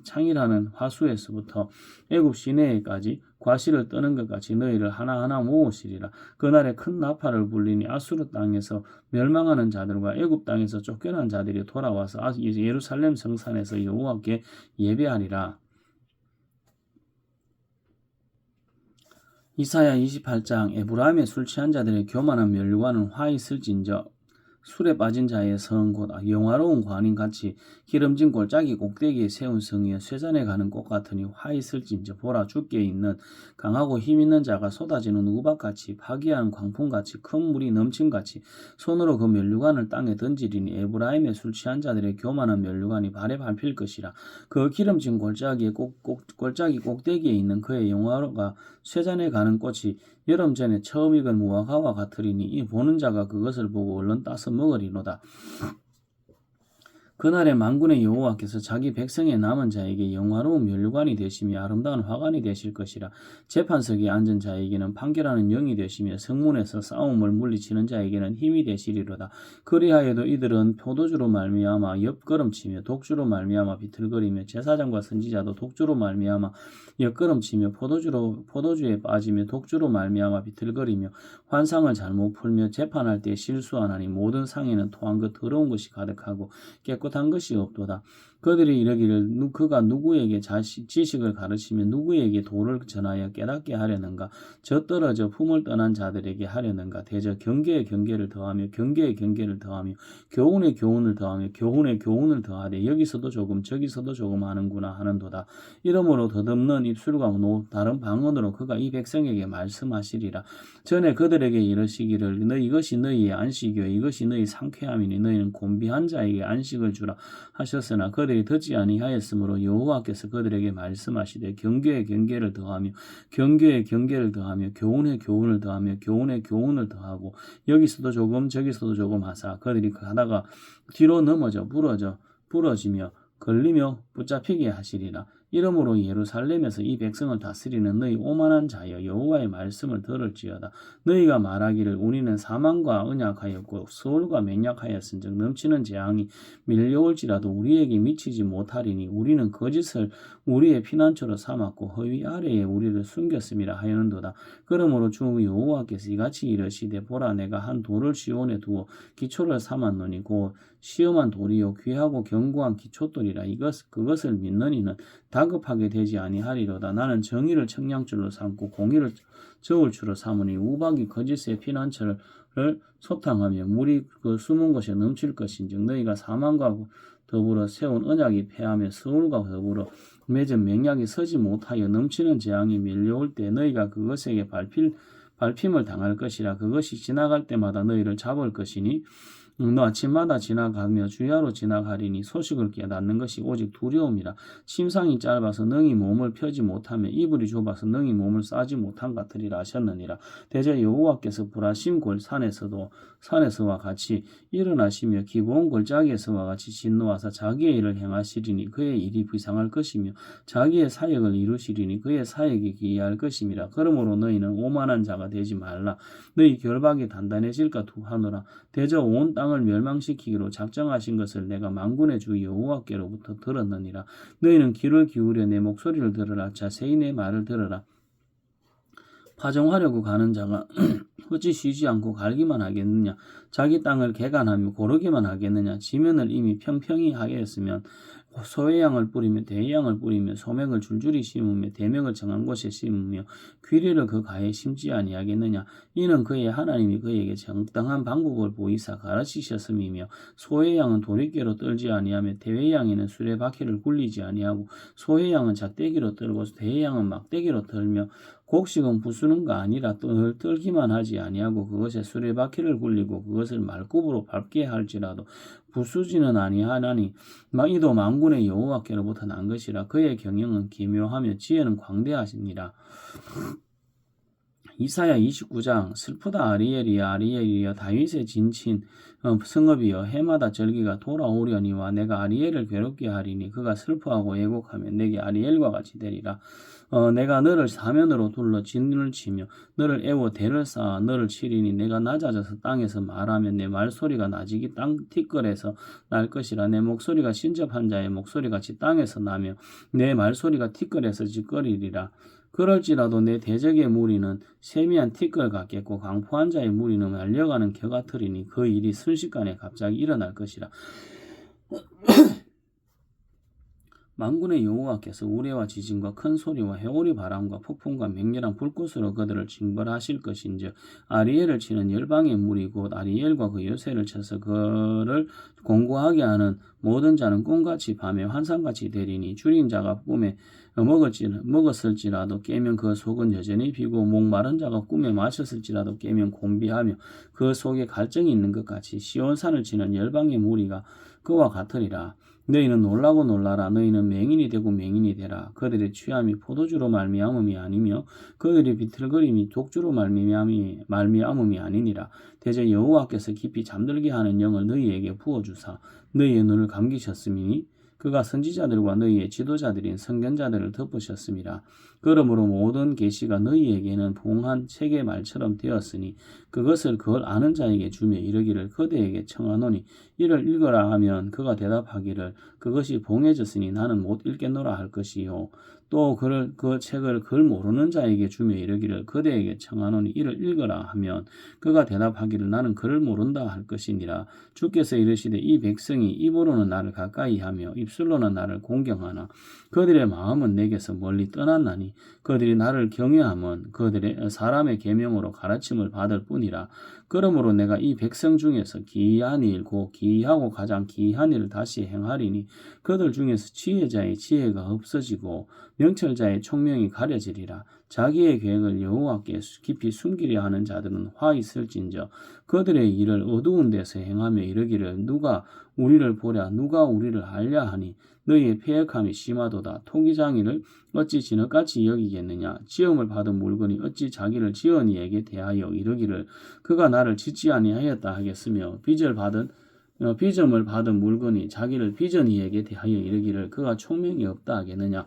[SPEAKER 1] 창일하는 화수에서부터 애굽 시내에까지 과실을 떠는 것 같이 너희를 하나하나 모으시리라. 그날에 큰 나팔을 불리니 아수르 땅에서 멸망하는 자들과 애굽 땅에서 쫓겨난 자들이 돌아와서 예루살렘 성산에서 여호와께 예배하리라. 이사야 28장 에브라임의 술 취한 자들의 교만한 멸류관은 화 있을진저 술에 빠진 자의 성 곧 영화로운 관인 같이 기름진 골짜기 꼭대기에 세운 성이여 쇠잔에 가는 꽃 같으니 화 있을진저 보라 주께 있는 강하고 힘 있는 자가 쏟아지는 우박같이 파기한 광풍같이 큰 물이 넘침같이 손으로 그 면류관을 땅에 던지리니 에브라임의 술 취한 자들의 교만한 면류관이 발에 밟힐 것이라. 그 기름진 골짜기 꼭대기에 있는 그의 영화가 쇠잔에 가는 꽃이 여름 전에 처음 익은 무화과와 같으리니 이 보는 자가 그것을 보고 얼른 따서 먹으리로다. 그날에 만군의 여호와께서 자기 백성의 남은 자에게 영화로운 면류관이 되시며 아름다운 화관이 되실 것이라. 재판석에 앉은 자에게는 판결하는 영이 되시며 성문에서 싸움을 물리치는 자에게는 힘이 되시리로다. 그리하여도 이들은 포도주로 말미암아 옆걸음치며 독주로 말미암아 비틀거리며 제사장과 선지자도 독주로 말미암아 옆걸음치며 포도주에 빠지며 독주로 말미암아 비틀거리며 환상을 잘못 풀며 재판할 때 실수하나니 모든 상에는 토한 것 더러운 것이 가득하고 깨끗한 것이 없도다. 그들이 이르기를 그가 누구에게 지식을 가르치며 누구에게 도를 전하여 깨닫게 하려는가. 저 떨어져 품을 떠난 자들에게 하려는가. 대저 경계에 경계를 더하며 경계에 경계를 더하며 교훈에 교훈을 더하며 교훈에 교훈을 더하되 여기서도 조금 저기서도 조금 하는구나 하는도다. 이러므로 더듬는 입술과 다른 방언으로 그가 이 백성에게 말씀하시리라. 전에 그들에게 이르시기를 이것이 너희의 안식이요 이것이 너희 상쾌함이니 너희는 곤비한 자에게 안식을 주라 하셨으나 그들이 듣지 아니하였으므로 여호와께서 그들에게 말씀하시되 경계에 경계를 더하며 경계에 경계를 더하며 교훈에 교훈을 더하며 교훈에 교훈을 더하고 여기서도 조금 저기서도 조금 하사 그들이 가다가 뒤로 넘어져 부러지며 걸리며 붙잡히게 하시리라. 이러므로 예루살렘에서 이 백성을 다스리는 너희 오만한 자여 여호와의 말씀을 들을지어다. 너희가 말하기를 우리는 사망과 언약하였고 서울과 맹약하였은즉 넘치는 재앙이 밀려올지라도 우리에게 미치지 못하리니 우리는 거짓을 우리의 피난처로 삼았고 허위 아래에 우리를 숨겼음이라 하였는도다. 그러므로 주 여호와께서 이같이 이르시되 보라 내가 한 돌을 시온에 두어 기초를 삼았노니 곧 시험한 돌이요 귀하고 견고한 기초돌이라. 그것을 믿는 이는 다급하게 되지 아니하리로다. 나는 정의를 청량줄로 삼고 공의를 저울줄로 삼으니 우박이 거짓의 피난처를 소탕하며 물이 그 숨은 곳에 넘칠 것인즉 너희가 사망과 더불어 세운 언약이 패하며 서울과 더불어 맺은 맹약이 서지 못하여 넘치는 재앙이 밀려올 때 너희가 그것에게 밟힘을 당할 것이라. 그것이 지나갈 때마다 너희를 잡을 것이니 너 아침마다 지나가며 주야로 지나가리니 소식을 깨닫는 것이 오직 두려움이라. 심상이 짧아서 능히 몸을 펴지 못하며 이불이 좁아서 능히 몸을 싸지 못한 같으리라 하셨느니라. 대저 여호와께서 불하심 산에서와 같이 일어나시며 기브온 골짜기에서와 같이 진노하사 자기의 일을 행하시리니 그의 일이 비상할 것이며 자기의 사역을 이루시리니 그의 사역이 기이할 것임이라. 그러므로 너희는 오만한 자가 되지 말라. 너희 결박이 단단해질까 두하노라. 대저 온 땅을 멸망시키기로 작정하신 것을 내가 만군의 주 여호와께로부터 들었느니라. 너희는 귀를 기울여 내 목소리를 들으라. 자세히 내 말을 들으라. 파종하려고 가는 자가 어찌 쉬지 않고 갈기만 하겠느냐. 자기 땅을 개간하며 고르기만 하겠느냐. 지면을 이미 평평히 하였으면 소외양을 뿌리며 대양을 뿌리며 소맥을 줄줄이 심으며 대명을 정한 곳에 심으며 귀리를 그 가에 심지 아니하겠느냐. 이는 그의 하나님이 그에게 정당한 방법을 보이사 가르치셨음이며 소외양은 도리깨로 떨지 아니하며 대회양에는 수레바퀴를 굴리지 아니하고 소외양은 작대기로 떨고 대회양은 막대기로 떨며 곡식은 부수는가 아니라 떨기만 하지 아니하고 그것에 수레바퀴를 굴리고 그것을 말굽으로 밟게 할지라도 부수지는 아니하나니 이도 만군의 여호와께로부터 난 것이라. 그의 경영은 기묘하며 지혜는 광대하시니라. 이사야 29장 슬프다 아리엘이여 다윗의 진친 성읍이여 해마다 절기가 돌아오려니와 내가 아리엘을 괴롭게 하리니 그가 슬퍼하고 애곡하며 내게 아리엘과 같이 되리라. 내가 너를 사면으로 둘러 진을 치며 너를 애워 대를 쌓아 너를 치리니 내가 낮아져서 땅에서 말하면 내 말소리가 나직이 땅 티끌에서 날 것이라. 내 목소리가 신접한 자의 목소리같이 땅에서 나며 내 말소리가 티끌에서 짓거리리라. 그럴지라도 내 대적의 무리는 세미한 티끌 같겠고 강포한 자의 무리는 말려가는 겨 같으리니 그 일이 순식간에 갑자기 일어날 것이라. 만군의 여호와께서 우레와 지진과 큰 소리와 해오리 바람과 폭풍과 맹렬한 불꽃으로 그들을 징벌하실 것인즉 아리엘을 치는 열방의 무리 곧 아리엘과 그 요새를 쳐서 그를 공고하게 하는 모든 자는 꿈같이 밤에 환상같이 되리니 줄인 자가 꿈에 먹었을지라도 깨면 그 속은 여전히 비고 목마른 자가 꿈에 마셨을지라도 깨면 곤비하며 그 속에 갈증이 있는 것 같이 시온산을 치는 열방의 무리가 그와 같으리라. 너희는 놀라고 놀라라. 너희는 맹인이 되고 맹인이 되라. 그들의 취함이 포도주로 말미암음이 아니며 그들의 비틀거림이 독주로 말미암음이 아니니라. 대저 여호와께서 깊이 잠들게 하는 영을 너희에게 부어주사 너희의 눈을 감기셨음이니 그가 선지자들과 너희의 지도자들인 선견자들을 덮으셨음이라. 그러므로 모든 계시가 너희에게는 봉한 책의 말처럼 되었으니 그것을 그걸 아는 자에게 주며 이르기를 그대에게 청하노니 이를 읽어라 하면 그가 대답하기를 그것이 봉해졌으니 나는 못 읽겠노라 할 것이요. 또 그 책을 그걸 모르는 자에게 주며 이르기를 그대에게 청하노니 이를 읽어라 하면 그가 대답하기를 나는 그를 모른다 할 것이니라. 주께서 이르시되 이 백성이 입으로는 나를 가까이하며 입술로는 나를 공경하나 그들의 마음은 내게서 멀리 떠났나니 그들이 나를 경외함은 그들의 사람의 계명으로 가르침을 받을 뿐이라. 그러므로 내가 이 백성 중에서 기이한 일 곧 기이하고 가장 기이한 일을 다시 행하리니 그들 중에서 지혜자의 지혜가 없어지고 명철자의 총명이 가려지리라. 자기의 계획을 여호와께 깊이 숨기려 하는 자들은 화 있을진저 그들의 일을 어두운 데서 행하며 이르기를 누가 우리를 보랴 누가 우리를 알랴 하니 너희의 패역함이 심하도다. 토기장이를 어찌 진흙같이 여기겠느냐 지음을 받은 물건이 어찌 자기를 지은 이에게 대하여 이르기를 그가 나를 짓지 아니하였다 하겠으며 빚음을 받은 물건이 자기를 빚은 이에게 대하여 이르기를 그가 총명이 없다 하겠느냐.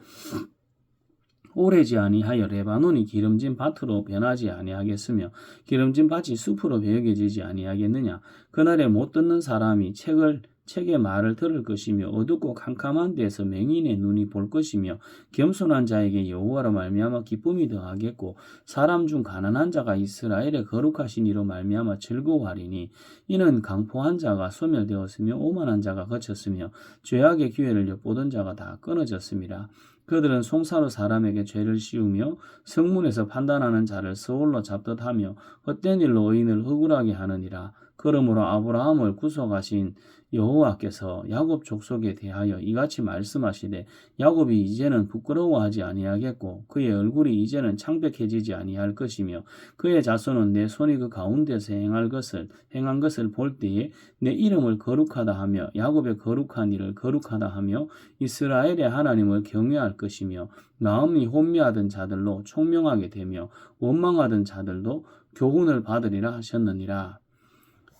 [SPEAKER 1] 오래지 아니하여 레바논이 기름진 밭으로 변하지 아니하겠으며 기름진 밭이 숲으로 배역해지지 아니하겠느냐. 그날에 못 듣는 사람이 책의 말을 들을 것이며 어둡고 캄캄한 데서 맹인의 눈이 볼 것이며 겸손한 자에게 여호와로 말미암아 기쁨이 더하겠고 사람 중 가난한 자가 이스라엘의 거룩하신 이로 말미암아 즐거워하리니 이는 강포한 자가 소멸되었으며 오만한 자가 거쳤으며 죄악의 기회를 엿보던 자가 다 끊어졌습니다. 그들은 송사로 사람에게 죄를 씌우며 성문에서 판단하는 자를 서울로 잡듯 하며 헛된 일로 의인을 억울하게 하느니라. 그러므로 아브라함을 구속하신 여호와께서 야곱 족속에 대하여 이같이 말씀하시되 야곱이 이제는 부끄러워하지 아니하겠고 그의 얼굴이 이제는 창백해지지 아니할 것이며 그의 자손은 내 손이 그 가운데서 행한 것을 볼 때에 내 이름을 거룩하다 하며 야곱의 거룩한 일을 거룩하다 하며 이스라엘의 하나님을 경외할 것이며 마음이 혼미하던 자들로 총명하게 되며 원망하던 자들도 교훈을 받으리라 하셨느니라.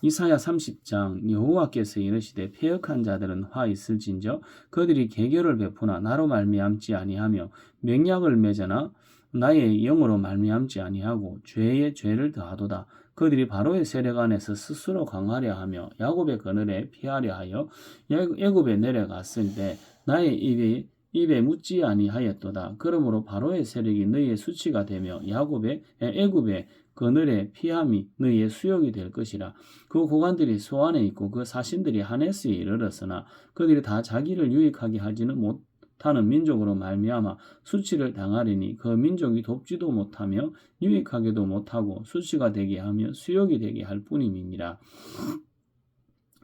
[SPEAKER 1] 이사야 30장 여호와께서 이르시되 패역한 자들은 화 있을진저 그들이 계교를 베푸나 나로 말미암지 아니하며 맹약을 맺으나 나의 영으로 말미암지 아니하고 죄에 죄를 더하도다. 그들이 바로의 세력 안에서 스스로 강하려 하며 야곱의 그늘에 피하려 하여 애굽에 내려갔을 때 나의 입에 묻지 아니하였도다. 그러므로 바로의 세력이 너희의 수치가 되며 애굽의 그늘에 피함이 너희의 수욕이 될 것이라. 그 고관들이 소안에 있고 그 사신들이 하네스에 이르렀으나 그들이 다 자기를 유익하게 하지는 못하는 민족으로 말미암아 수치를 당하리니 그 민족이 돕지도 못하며 유익하게도 못하고 수치가 되게 하며 수욕이 되게 할 뿐임이니라.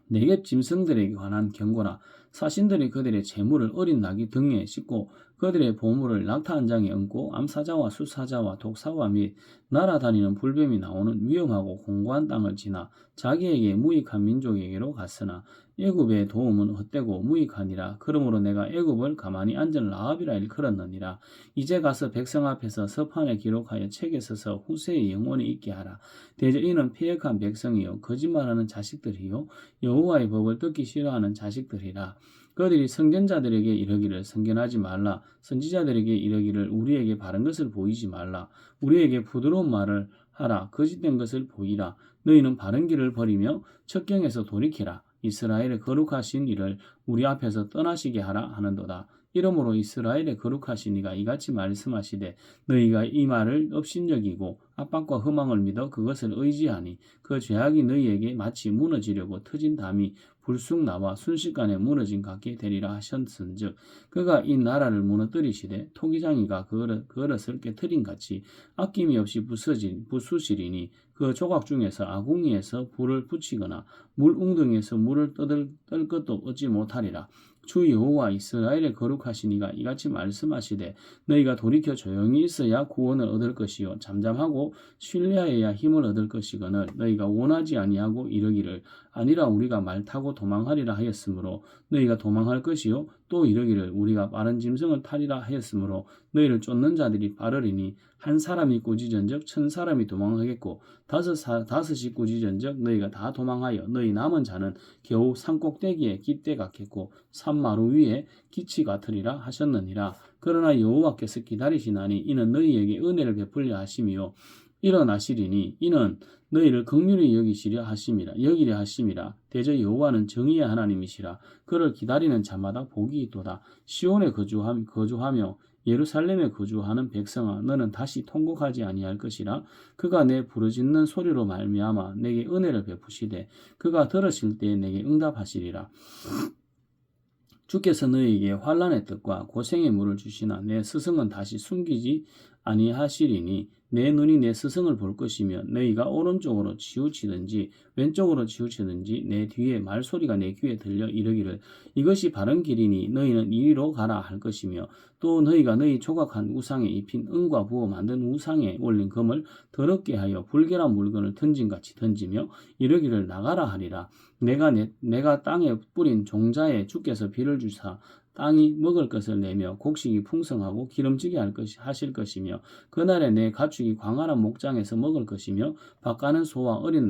[SPEAKER 1] 내게 짐승들에게 관한 경고라. 사신들이 그들의 재물을 어린 낙이 등에 싣고 그들의 보물을 낙타 한 장에 얹고 암사자와 수사자와 독사와 및 날아다니는 불뱀이 나오는 위험하고 공고한 땅을 지나 자기에게 무익한 민족에게로 갔으나 애굽의 도움은 헛되고 무익하니라. 그러므로 내가 애굽을 가만히 앉은 라합이라 일컬었느니라. 이제 가서 백성 앞에서 서판에 기록하여 책에 써서 후세에 영원히 있게 하라. 대저 이는 패역한 백성이요 거짓말하는 자식들이요 여호와의 법을 듣기 싫어하는 자식들이라. 그들이 선견자들에게 이르기를 선견하지 말라. 선지자들에게 이르기를 우리에게 바른 것을 보이지 말라. 우리에게 부드러운 말을 하라. 거짓된 것을 보이라. 너희는 바른 길을 버리며 첩경에서 돌이키라. 이스라엘의 거룩하신 이를 우리 앞에서 떠나시게 하라 하는도다. 이러므로 이스라엘의 거룩하시니가 이같이 말씀하시되 너희가 이 말을 업신여기고 압박과 허망을 믿어 그것을 의지하니 그 죄악이 너희에게 마치 무너지려고 터진 담이 불쑥 나와 순식간에 무너진 같게 되리라 하셨은즉 그가 이 나라를 무너뜨리시되 토기장이가 그릇을 깨트린 같이 아낌이 없이 부수시리니 그 조각 중에서 아궁이에서 불을 붙이거나 물 웅덩이에서 물을 뜰 것도 얻지 못하리라. 주 여호와 이스라엘의 거룩하시니가 이같이 말씀하시되 너희가 돌이켜 조용히 있어야 구원을 얻을 것이요 잠잠하고 신뢰하여야 힘을 얻을 것이거늘 너희가 원하지 아니하고 이르기를 아니라 우리가 말 타고 도망하리라 하였으므로 너희가 도망할 것이요 또 이르기를 우리가 빠른 짐승을 타리라 하였으므로 너희를 쫓는 자들이 빠르리니 한 사람이 꾸짖은즉 1000사람이 도망하겠고 다섯이 꾸짖은즉 너희가 다 도망하여 너희 남은 자는 겨우 산꼭대기에 깃대 같겠고 산마루 위에 기치 같으리라 하셨느니라. 그러나 여호와께서 기다리시나니 이는 너희에게 은혜를 베풀려 하심이요 일어나시리니 이는 너희를 긍휼히 여기려 하심이라. 대저 여호와는 정의의 하나님이시라. 그를 기다리는 자마다 복이 있도다. 시온에 거주하며 예루살렘에 거주하는 백성아 너는 다시 통곡하지 아니할 것이라. 그가 내 부르짖는 소리로 말미암아 내게 은혜를 베푸시되 그가 들으실 때에 내게 응답하시리라. 주께서 너희에게 환난의 뜻과 고생의 물을 주시나 내 스승은 다시 숨기지 아니하시리니 내 눈이 내 스승을 볼 것이며 너희가 오른쪽으로 치우치든지 왼쪽으로 치우치든지 내 뒤에 말소리가 내 귀에 들려 이르기를 이것이 바른 길이니 너희는 이리로 가라 할 것이며 또 너희가 너희 조각한 우상에 입힌 은과 부어 만든 우상에 올린 금을 더럽게 하여 불결한 물건을 던진같이 던지며 이르기를 나가라 하리라. 내가 땅에 뿌린 종자에 주께서 비를 주사 땅이 먹을 것을 내며 곡식이 풍성하고 기름지게 하실 것이며 그날에 내 가축이 광활한 목장에서 먹을 것이며 밭가는 소와 어린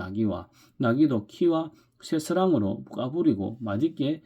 [SPEAKER 1] 나귀도 키와 쇠스랑으로 까부리고 맛있게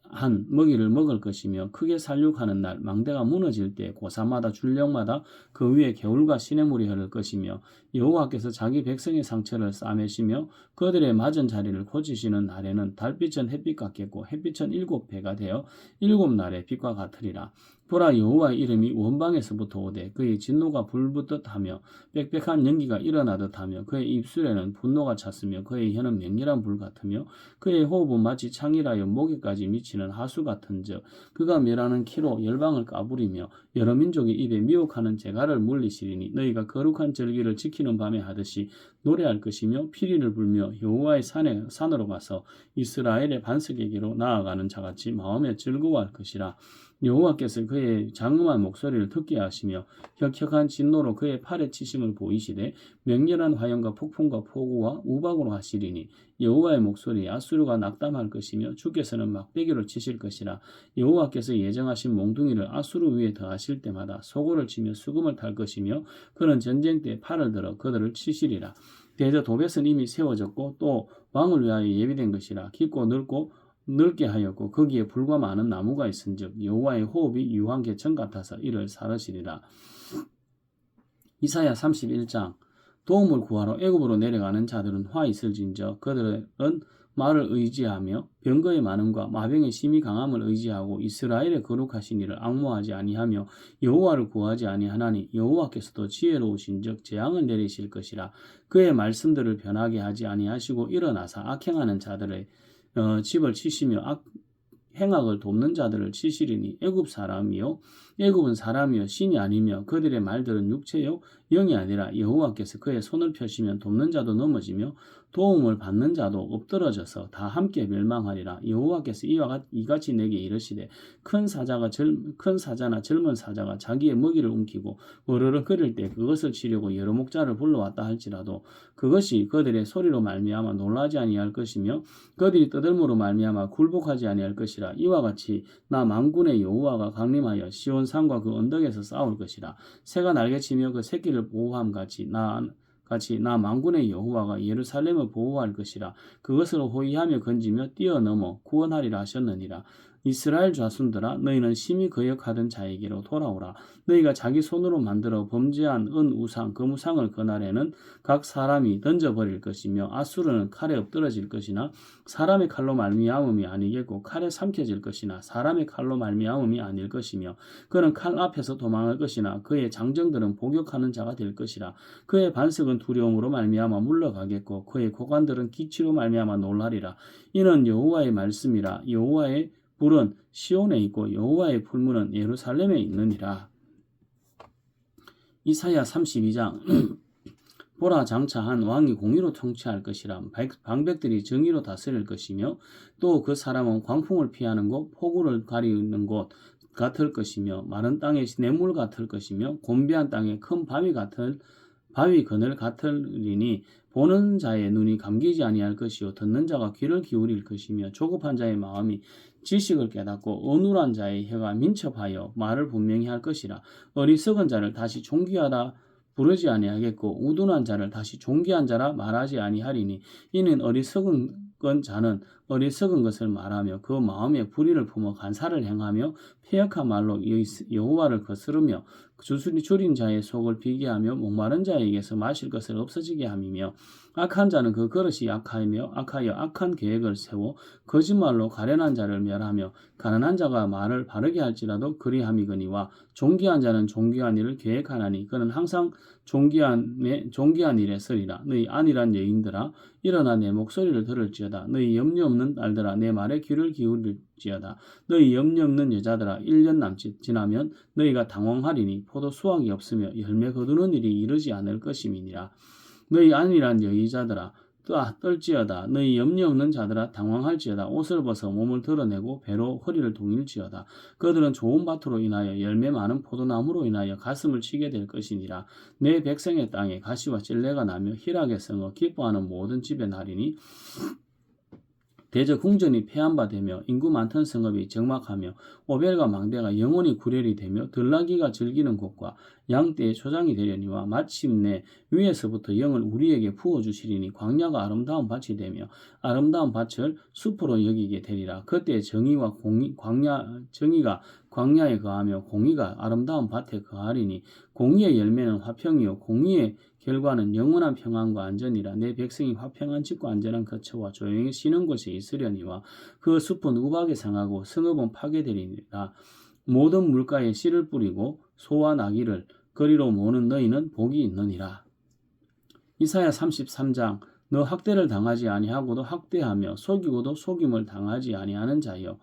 [SPEAKER 1] 한 먹이를 먹을 것이며 크게 살육하는 날 망대가 무너질 때 고사마다 줄령마다 그 위에 겨울과 시냇물이 흐를 것이며 여호와께서 자기 백성의 상처를 싸매시며 그들의 맞은 자리를 고치시는 날에는 달빛은 햇빛 같겠고 햇빛은 7배가 되어 7날의 빛과 같으리라. 보라 여호와의 이름이 원방에서부터 오되 그의 진노가 불붙듯 하며 빽빽한 연기가 일어나듯 하며 그의 입술에는 분노가 찼으며 그의 혀는 맹렬한 불 같으며 그의 호흡은 마치 창이라여 목에까지 미치는 하수 같은즉 그가 멸하는 키로 열방을 까부리며 여러 민족의 입에 미혹하는 재갈을 물리시리니 너희가 거룩한 절기를 지키는 밤에 하듯이 노래할 것이며 피리를 불며 여호와의 산으로 가서 이스라엘의 반석에게로 나아가는 자같이 마음에 즐거워할 것이라. 여호와께서 그의 장엄한 목소리를 듣게 하시며 혁혁한 진노로 그의 팔에 치심을 보이시되 맹렬한 화염과 폭풍과 폭우와 우박으로 하시리니 여호와의 목소리에 아수르가 낙담할 것이며 주께서는 막대기로 치실 것이라. 여호와께서 예정하신 몽둥이를 아수르 위에 더하실 때마다 소고를 치며 수금을 탈 것이며 그는 전쟁 때 팔을 들어 그들을 치시리라. 대저 도벳은 이미 세워졌고 또 왕을 위하여 예비된 것이라. 깊고 넓게 하였고 거기에 불과 많은 나무가 있은즉 여호와의 호흡이 유황 개천 같아서 이를 사르시리라. 이사야 31장 도움을 구하러 애굽으로 내려가는 자들은 화 있을진저 그들은 말을 의지하며 병거의 많음과 마병의 심히 강함을 의지하고 이스라엘의 거룩하신 이를 앙모하지 아니하며 여호와를 구하지 아니하나니 여호와께서도 지혜로우신즉 재앙을 내리실 것이라. 그의 말씀들을 변하게 하지 아니하시고 일어나사 악행하는 자들의 집을 치시며 행악을 돕는 자들을 치시리니 애굽은 사람이요 신이 아니며 그들의 말들은 육체요 영이 아니라 여호와께서 그의 손을 펴시면 돕는 자도 넘어지며 도움을 받는 자도 엎드러져서 다 함께 멸망하리라. 여호와께서 이같이 내게 이르시되 큰 사자나 젊은 사자가 자기의 먹이를 움키고 으르르 거릴 때 그것을 치려고 여러 목자를 불러왔다 할지라도 그것이 그들의 소리로 말미암아 놀라지 아니할 것이며 그들이 떠들므로 말미암아 굴복하지 아니할 것이라. 이와 같이 나 만군의 여호와가 강림하여 시온 산과 그 언덕에서 싸울 것이라. 새가 날개치며 그 새끼를 보호함 같이 나 만군의 여호와가 예루살렘을 보호할 것이라. 그것을 호위하며 건지며 뛰어넘어 구원하리라 하셨느니라. 이스라엘 자손들아 너희는 심히 거역하던 자에게로 돌아오라. 너희가 자기 손으로 만들어 범죄한 은 우상 금우상을 그날에는 각 사람이 던져버릴 것이며 아수르는 칼에 엎드러질 것이나 사람의 칼로 말미암음이 아니겠고 칼에 삼켜질 것이나 사람의 칼로 말미암음이 아닐 것이며 그는 칼 앞에서 도망할 것이나 그의 장정들은 복역하는 자가 될 것이라. 그의 반석은 두려움으로 말미암아 물러가겠고 그의 고관들은 기치로 말미암아 놀라리라. 이는 여호와의 말씀이라. 여호와의 불은 시온에 있고 여호와의 풀무는 예루살렘에 있느니라. 이사야 32장 보라 장차 한 왕이 공의로 통치할 것이라. 방백들이 정의로 다스릴 것이며 또 그 사람은 광풍을 피하는 곳 폭우를 가리는 곳 같을 것이며 마른 땅에 냇물 같을 것이며 곤비한 땅에 큰 바위 그늘 같으리니 보는 자의 눈이 감기지 아니할 것이요 듣는 자가 귀를 기울일 것이며 조급한 자의 마음이 지식을 깨닫고 어눌한 자의 혀가 민첩하여 말을 분명히 할 것이라. 어리석은 자를 다시 존귀하다 부르지 아니하겠고 우둔한 자를 다시 존귀한 자라 말하지 아니하리니 이는 어리석은 자는 어리석은 것을 말하며 그 마음에 불의를 품어 간사를 행하며 패역한 말로 여호와를 거스르며 줄인 자의 속을 비게 하며 목마른 자에게서 마실 것을 없어지게 함이며 악한 자는 그 그릇이 악하여 악한 계획을 세워 거짓말로 가련한 자를 멸하며 가난한 자가 말을 바르게 할지라도 그리함이거니와 존귀한 자는 존귀한 일을 계획하나니 그는 항상 존귀한 일에 서리라. 너희 안일한 여인들아 일어나 내 목소리를 들을지어다. 너희 염려 없는 딸들아 내 말에 귀를 기울일지어다. 너희 염려 없는 여자들아 1년 남짓 지나면 너희가 당황하리니 포도 수확이 없으며 열매 거두는 일이 이르지 않을 것임이니라. 너희 안일한 여의자들아 떨지어다. 너희 염려 없는 자들아 당황할지어다. 옷을 벗어 몸을 드러내고 배로 허리를 동일지어다. 그들은 좋은 밭으로 인하여 열매 많은 포도나무로 인하여 가슴을 치게 될 것이니라. 내 백성의 땅에 가시와 찔레가 나며 희락의 성어 기뻐하는 모든 집에 나리니 대저 궁전이 폐한 되며 인구 많던 성읍이 적막하며 오벨과 망대가 영원히 구렬이 되며 들나귀가 즐기는 곳과 양떼의 초장이 되려니와 마침내 위에서부터 영을 우리에게 부어주시리니 광야가 아름다운 밭이 되며 아름다운 밭을 숲으로 여기게 되리라. 그때 정의가 광야에 거하며 공의가 아름다운 밭에 거하리니 공의의 열매는 화평이요 공의의 결과는 영원한 평안과 안전이라. 내 백성이 화평한 집과 안전한 거처와 조용히 쉬는 곳에 있으려니와 그 숲은 우박에 상하고 성읍은 파괴되리니라. 모든 물가에 씨를 뿌리고 소와 나귀를 거리로 모는 너희는 복이 있느니라. 이사야 33장 너 학대를 당하지 아니하고도 학대하며 속이고도 속임을 당하지 아니하는 자여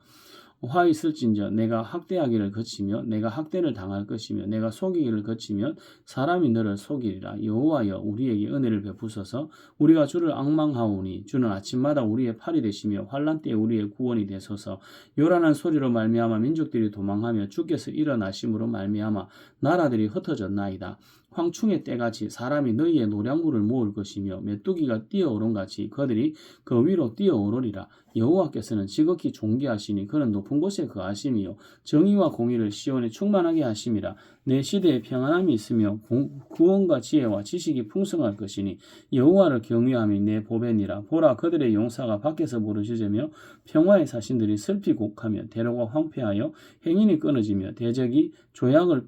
[SPEAKER 1] 화 있을진저 내가 학대하기를 거치며 내가 학대를 당할 것이며 내가 속이기를 거치면 사람이 너를 속이리라. 여호와여 우리에게 은혜를 베푸소서. 우리가 주를 앙망하오니 주는 아침마다 우리의 팔이 되시며 환난 때에 우리의 구원이 되소서. 요란한 소리로 말미암아 민족들이 도망하며 주께서 일어나심으로 말미암아 나라들이 흩어졌나이다. 황충의 때같이 사람이 너희의 노량물을 모을 것이며 메뚜기가 뛰어오른 같이 그들이 그 위로 뛰어오르리라. 여호와께서는 지극히 존귀하시니 그는 높은 곳에 거하심이요 정의와 공의를 시온에 충만하게 하심이라. 내 시대에 평안함이 있으며 구원과 지혜와 지식이 풍성할 것이니 여호와를 경외함이 내 보배니라. 보라 그들의 용사가 밖에서 부르짖으며 평화의 사신들이 슬피 곡하며 대로가 황폐하여 행인이 끊어지며 대적이 조약을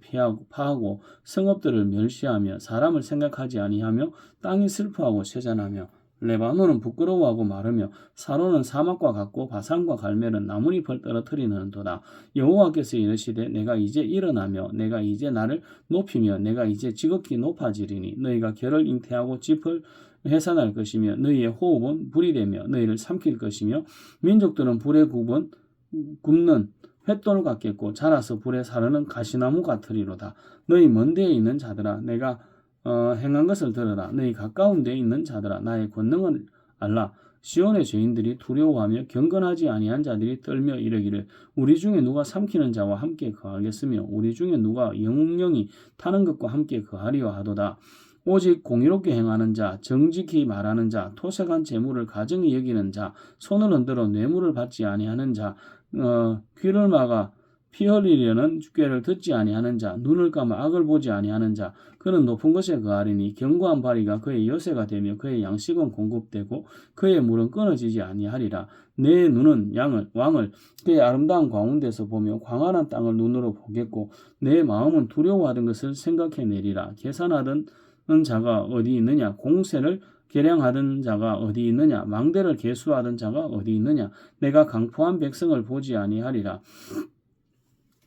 [SPEAKER 1] 파하고 성읍들을 멸시하며 사람을 생각하지 아니하며 땅이 슬퍼하고 쇠잔하며 레바논은 부끄러워하고 마르며 사로는 사막과 같고 바산과 갈멜은 나뭇잎을 떨어뜨리는도다. 여호와께서 이르시되 내가 이제 일어나며 내가 이제 나를 높이며 내가 이제 지극히 높아지리니 너희가 결을 잉태하고 짚을 해산할 것이며 너희의 호흡은 불이 되며 너희를 삼킬 것이며 민족들은 불에 굽는 횃돌 같겠고 자라서 불에 사르는 가시나무 같으리로다. 너희 먼 데에 있는 자들아 내가 행한 것을 들으라. 너희 가까운 데에 있는 자들아 나의 권능을 알라. 시온의 죄인들이 두려워하며 경건하지 아니한 자들이 떨며 이르기를 우리 중에 누가 삼키는 자와 함께 거하겠으며 우리 중에 누가 영웅령이 타는 것과 함께 거하리와 하도다. 오직 공의롭게 행하는 자, 정직히 말하는 자, 토색한 재물을 가정히 여기는 자, 손을 흔들어 뇌물을 받지 아니하는 자, 귀를 막아 피 흘리려는 꾀를 듣지 아니하는 자, 눈을 감아 악을 보지 아니하는 자, 그는 높은 것에 거하리니 견고한 바위가 그의 요새가 되며 그의 양식은 공급되고 그의 물은 끊어지지 아니하리라. 내 눈은 왕을 그의 아름다운 가운데서 보며 광활한 땅을 눈으로 보겠고 내 마음은 두려워하던 것을 생각해내리라. 계산하던 자가 어디 있느냐? 공세를 계량하던 자가 어디 있느냐? 망대를 계수하던 자가 어디 있느냐? 내가 강포한 백성을 보지 아니하리라.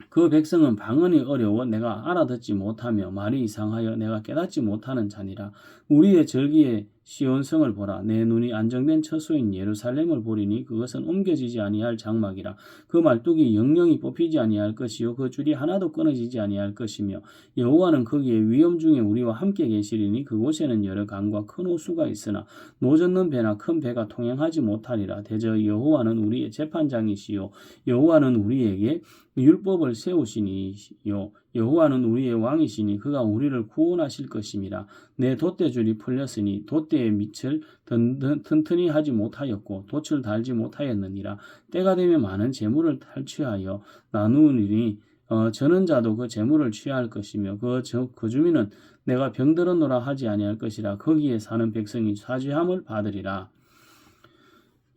[SPEAKER 1] 그 백성은 방언이 어려워 내가 알아듣지 못하며 말이 이상하여 내가 깨닫지 못하는 자니라. 우리의 절기에 시온성을 보라. 내 눈이 안정된 처소인 예루살렘을 보리니 그것은 옮겨지지 아니할 장막이라. 그 말뚝이 영영이 뽑히지 아니할 것이요 그 줄이 하나도 끊어지지 아니할 것이며 여호와는 거기에 위험 중에 우리와 함께 계시리니 그곳에는 여러 강과 큰 호수가 있으나 노젓는 배나 큰 배가 통행하지 못하리라. 대저 여호와는 우리의 재판장이시요 여호와는 우리에게 율법을 세우시니요 여호와는 우리의 왕이시니 그가 우리를 구원하실 것임이라. 내 돛대줄이 풀렸으니 돛대의 밑을 튼튼히 하지 못하였고 돛을 달지 못하였느니라. 때가 되면 많은 재물을 탈취하여 나누니 저는 자도 그 재물을 취할 것이며 그 주민은 내가 병들었노라 하지 아니할 것이라. 거기에 사는 백성이 사죄함을 받으리라.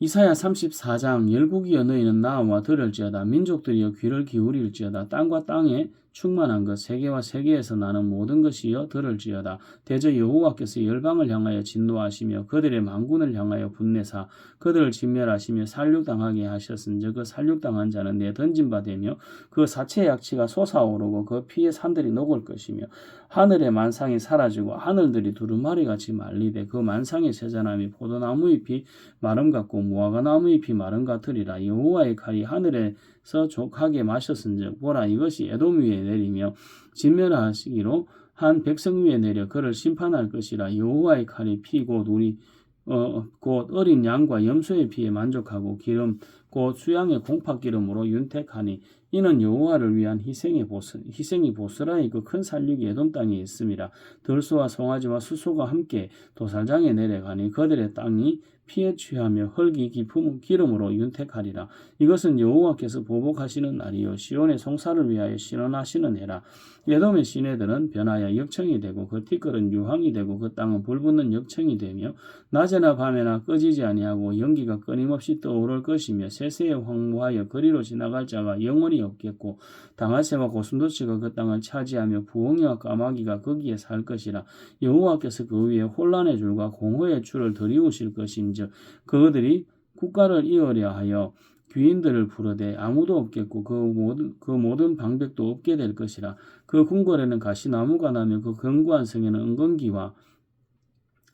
[SPEAKER 1] 이사야 34장 열국이여 너희는 나와 들을지어다. 민족들이여 귀를 기울일지어다. 땅과 땅에 충만한 것 세계와 세계에서 나는 모든 것이여 들을지어다. 대저 여호와께서 열방을 향하여 진노하시며 그들의 만군을 향하여 분내사 그들을 진멸하시며 살육당하게 하셨은즉 그 살육당한 자는 내 던진 바 되며 그 사체의 약치가 솟아오르고 그 피의 산들이 녹을 것이며 하늘의 만상이 사라지고 하늘들이 두루마리같이 말리되 그 만상의 세자남이 포도나무 잎이 마름 같고 무화과 나무 잎이 마름 같으리라. 여호와의 칼이 하늘에서 족하게 마셨은즉 보라 이것이 에돔 위에 내리며 진멸하시기로 한 백성 위에 내려 그를 심판할 것이라. 여호와의 칼이 피 곧 우리 곧 어린 양과 염소의 피에 만족하고 기름 곧 수양의 공팥기름으로 윤택하니 이는 여호와를 위한 희생이 보스라의 그 큰 살육이 에돔 땅에 있음이라. 들소와 송아지와 수소가 함께 도살장에 내려가니 그들의 땅이 피에 취하며 흙이 기름으로 윤택하리라. 이것은 여호와께서 보복하시는 날이요 시온의 송사를 위하여 신원하시는 해라. 에돔의 시내들은 변하여 역청이 되고 그 티끌은 유황이 되고 그 땅은 불붙는 역청이 되며 낮에나 밤에나 꺼지지 아니하고 연기가 끊임없이 떠오를 것이며 세세에 황무하여 거리로 지나갈 자가 영원히 없겠고 당아새와 고슴도치가 그 땅을 차지하며 부엉이와 까마귀가 거기에 살 것이라. 여호와께서 그 위에 혼란의 줄과 공허의 줄을 들이우실 것인즉 그들이 국가를 이으려 하여 귀인들을 부르되 아무도 없겠고 그 모든 방백도 없게 될 것이라. 그 궁궐에는 가시나무가 나며 그 견고한 성에는 은건기와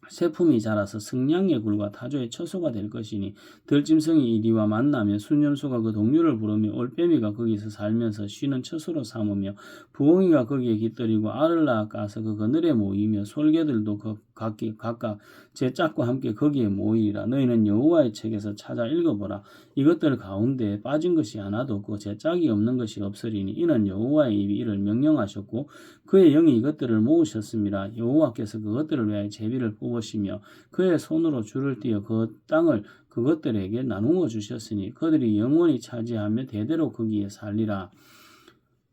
[SPEAKER 1] 세품이 자라서 승냥의 굴과 타조의 처소가 될 것이니 들짐승이 이리와 만나며 순염소가 그 동류를 부르며 올빼미가 거기서 살면서 쉬는 처소로 삼으며 부엉이가 거기에 깃들이고 알을 낳아서 그 그늘에 모이며 솔개들도 각각 제 짝과 함께 거기에 모이리라. 너희는 여호와의 책에서 찾아 읽어보라. 이것들 가운데 빠진 것이 하나도 없고 제 짝이 없는 것이 없으리니 이는 여호와의 입이 이를 명령하셨고 그의 영이 이것들을 모으셨습니다. 여호와께서 그것들을 위하여 제비를 뽑으시며 그의 손으로 줄을 띄어 그 땅을 그것들에게 나누어 주셨으니 그들이 영원히 차지하며 대대로 거기에 살리라.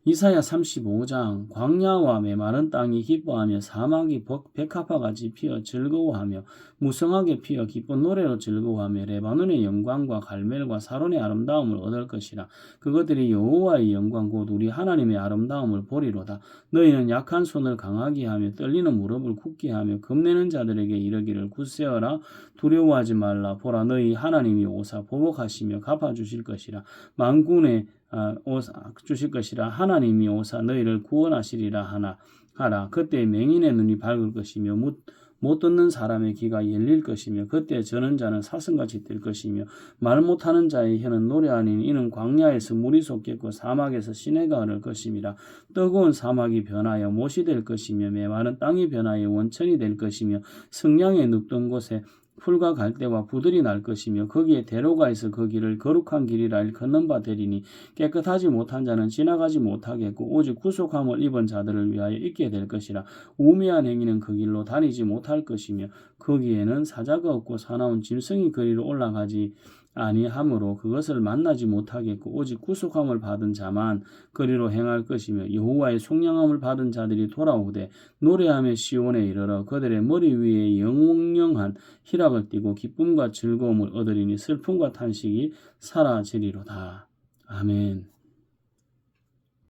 [SPEAKER 1] 이사야 35장 광야와 메마른 땅이 기뻐하며 사막이 백합화같이 피어 즐거워하며 무성하게 피어 기쁜 노래로 즐거워하며 레바논의 영광과 갈멜과 사론의 아름다움을 얻을 것이라. 그것들이 여호와의 영광 곧 우리 하나님의 아름다움을 보리로다. 너희는 약한 손을 강하게 하며 떨리는 무릎을 굳게 하며 겁내는 자들에게 이르기를 굳세어라 두려워하지 말라. 보라 너희 하나님이 오사 보복하시며 갚아주실 것이라. 만군의 주실 것이라. 하나님이 오사 너희를 구원하시리라 하라. 그때 맹인의 눈이 밝을 것이며 못 듣는 사람의 귀가 열릴 것이며 그때 저는 자는 사슴같이 될 것이며 말 못하는 자의 혀는 노래하니 이는 광야에서 물이 솟겠고 사막에서 시내가 흐를 것임이라. 뜨거운 사막이 변하여 못이 될 것이며 메마른 땅이 변하여 원천이 될 것이며 성량에 눕던 곳에 풀과 갈대와 부들이 날 것이며 거기에 대로가 있어 그 길을 거룩한 길이라 일컫는 바 되리니 깨끗하지 못한 자는 지나가지 못하겠고 오직 구속함을 입은 자들을 위하여 있게 될 것이라. 우매한 행위는 그 길로 다니지 못할 것이며 거기에는 사자가 없고 사나운 짐승이 거리로 올라가지 아니하므로 그것을 만나지 못하겠고 오직 구속함을 받은 자만 그리로 행할 것이며 여호와의 속량함을 받은 자들이 돌아오되 노래하며 시온에 이르러 그들의 머리 위에 영영한 희락을 띠고 기쁨과 즐거움을 얻으리니 슬픔과 탄식이 사라지리로다. 아멘.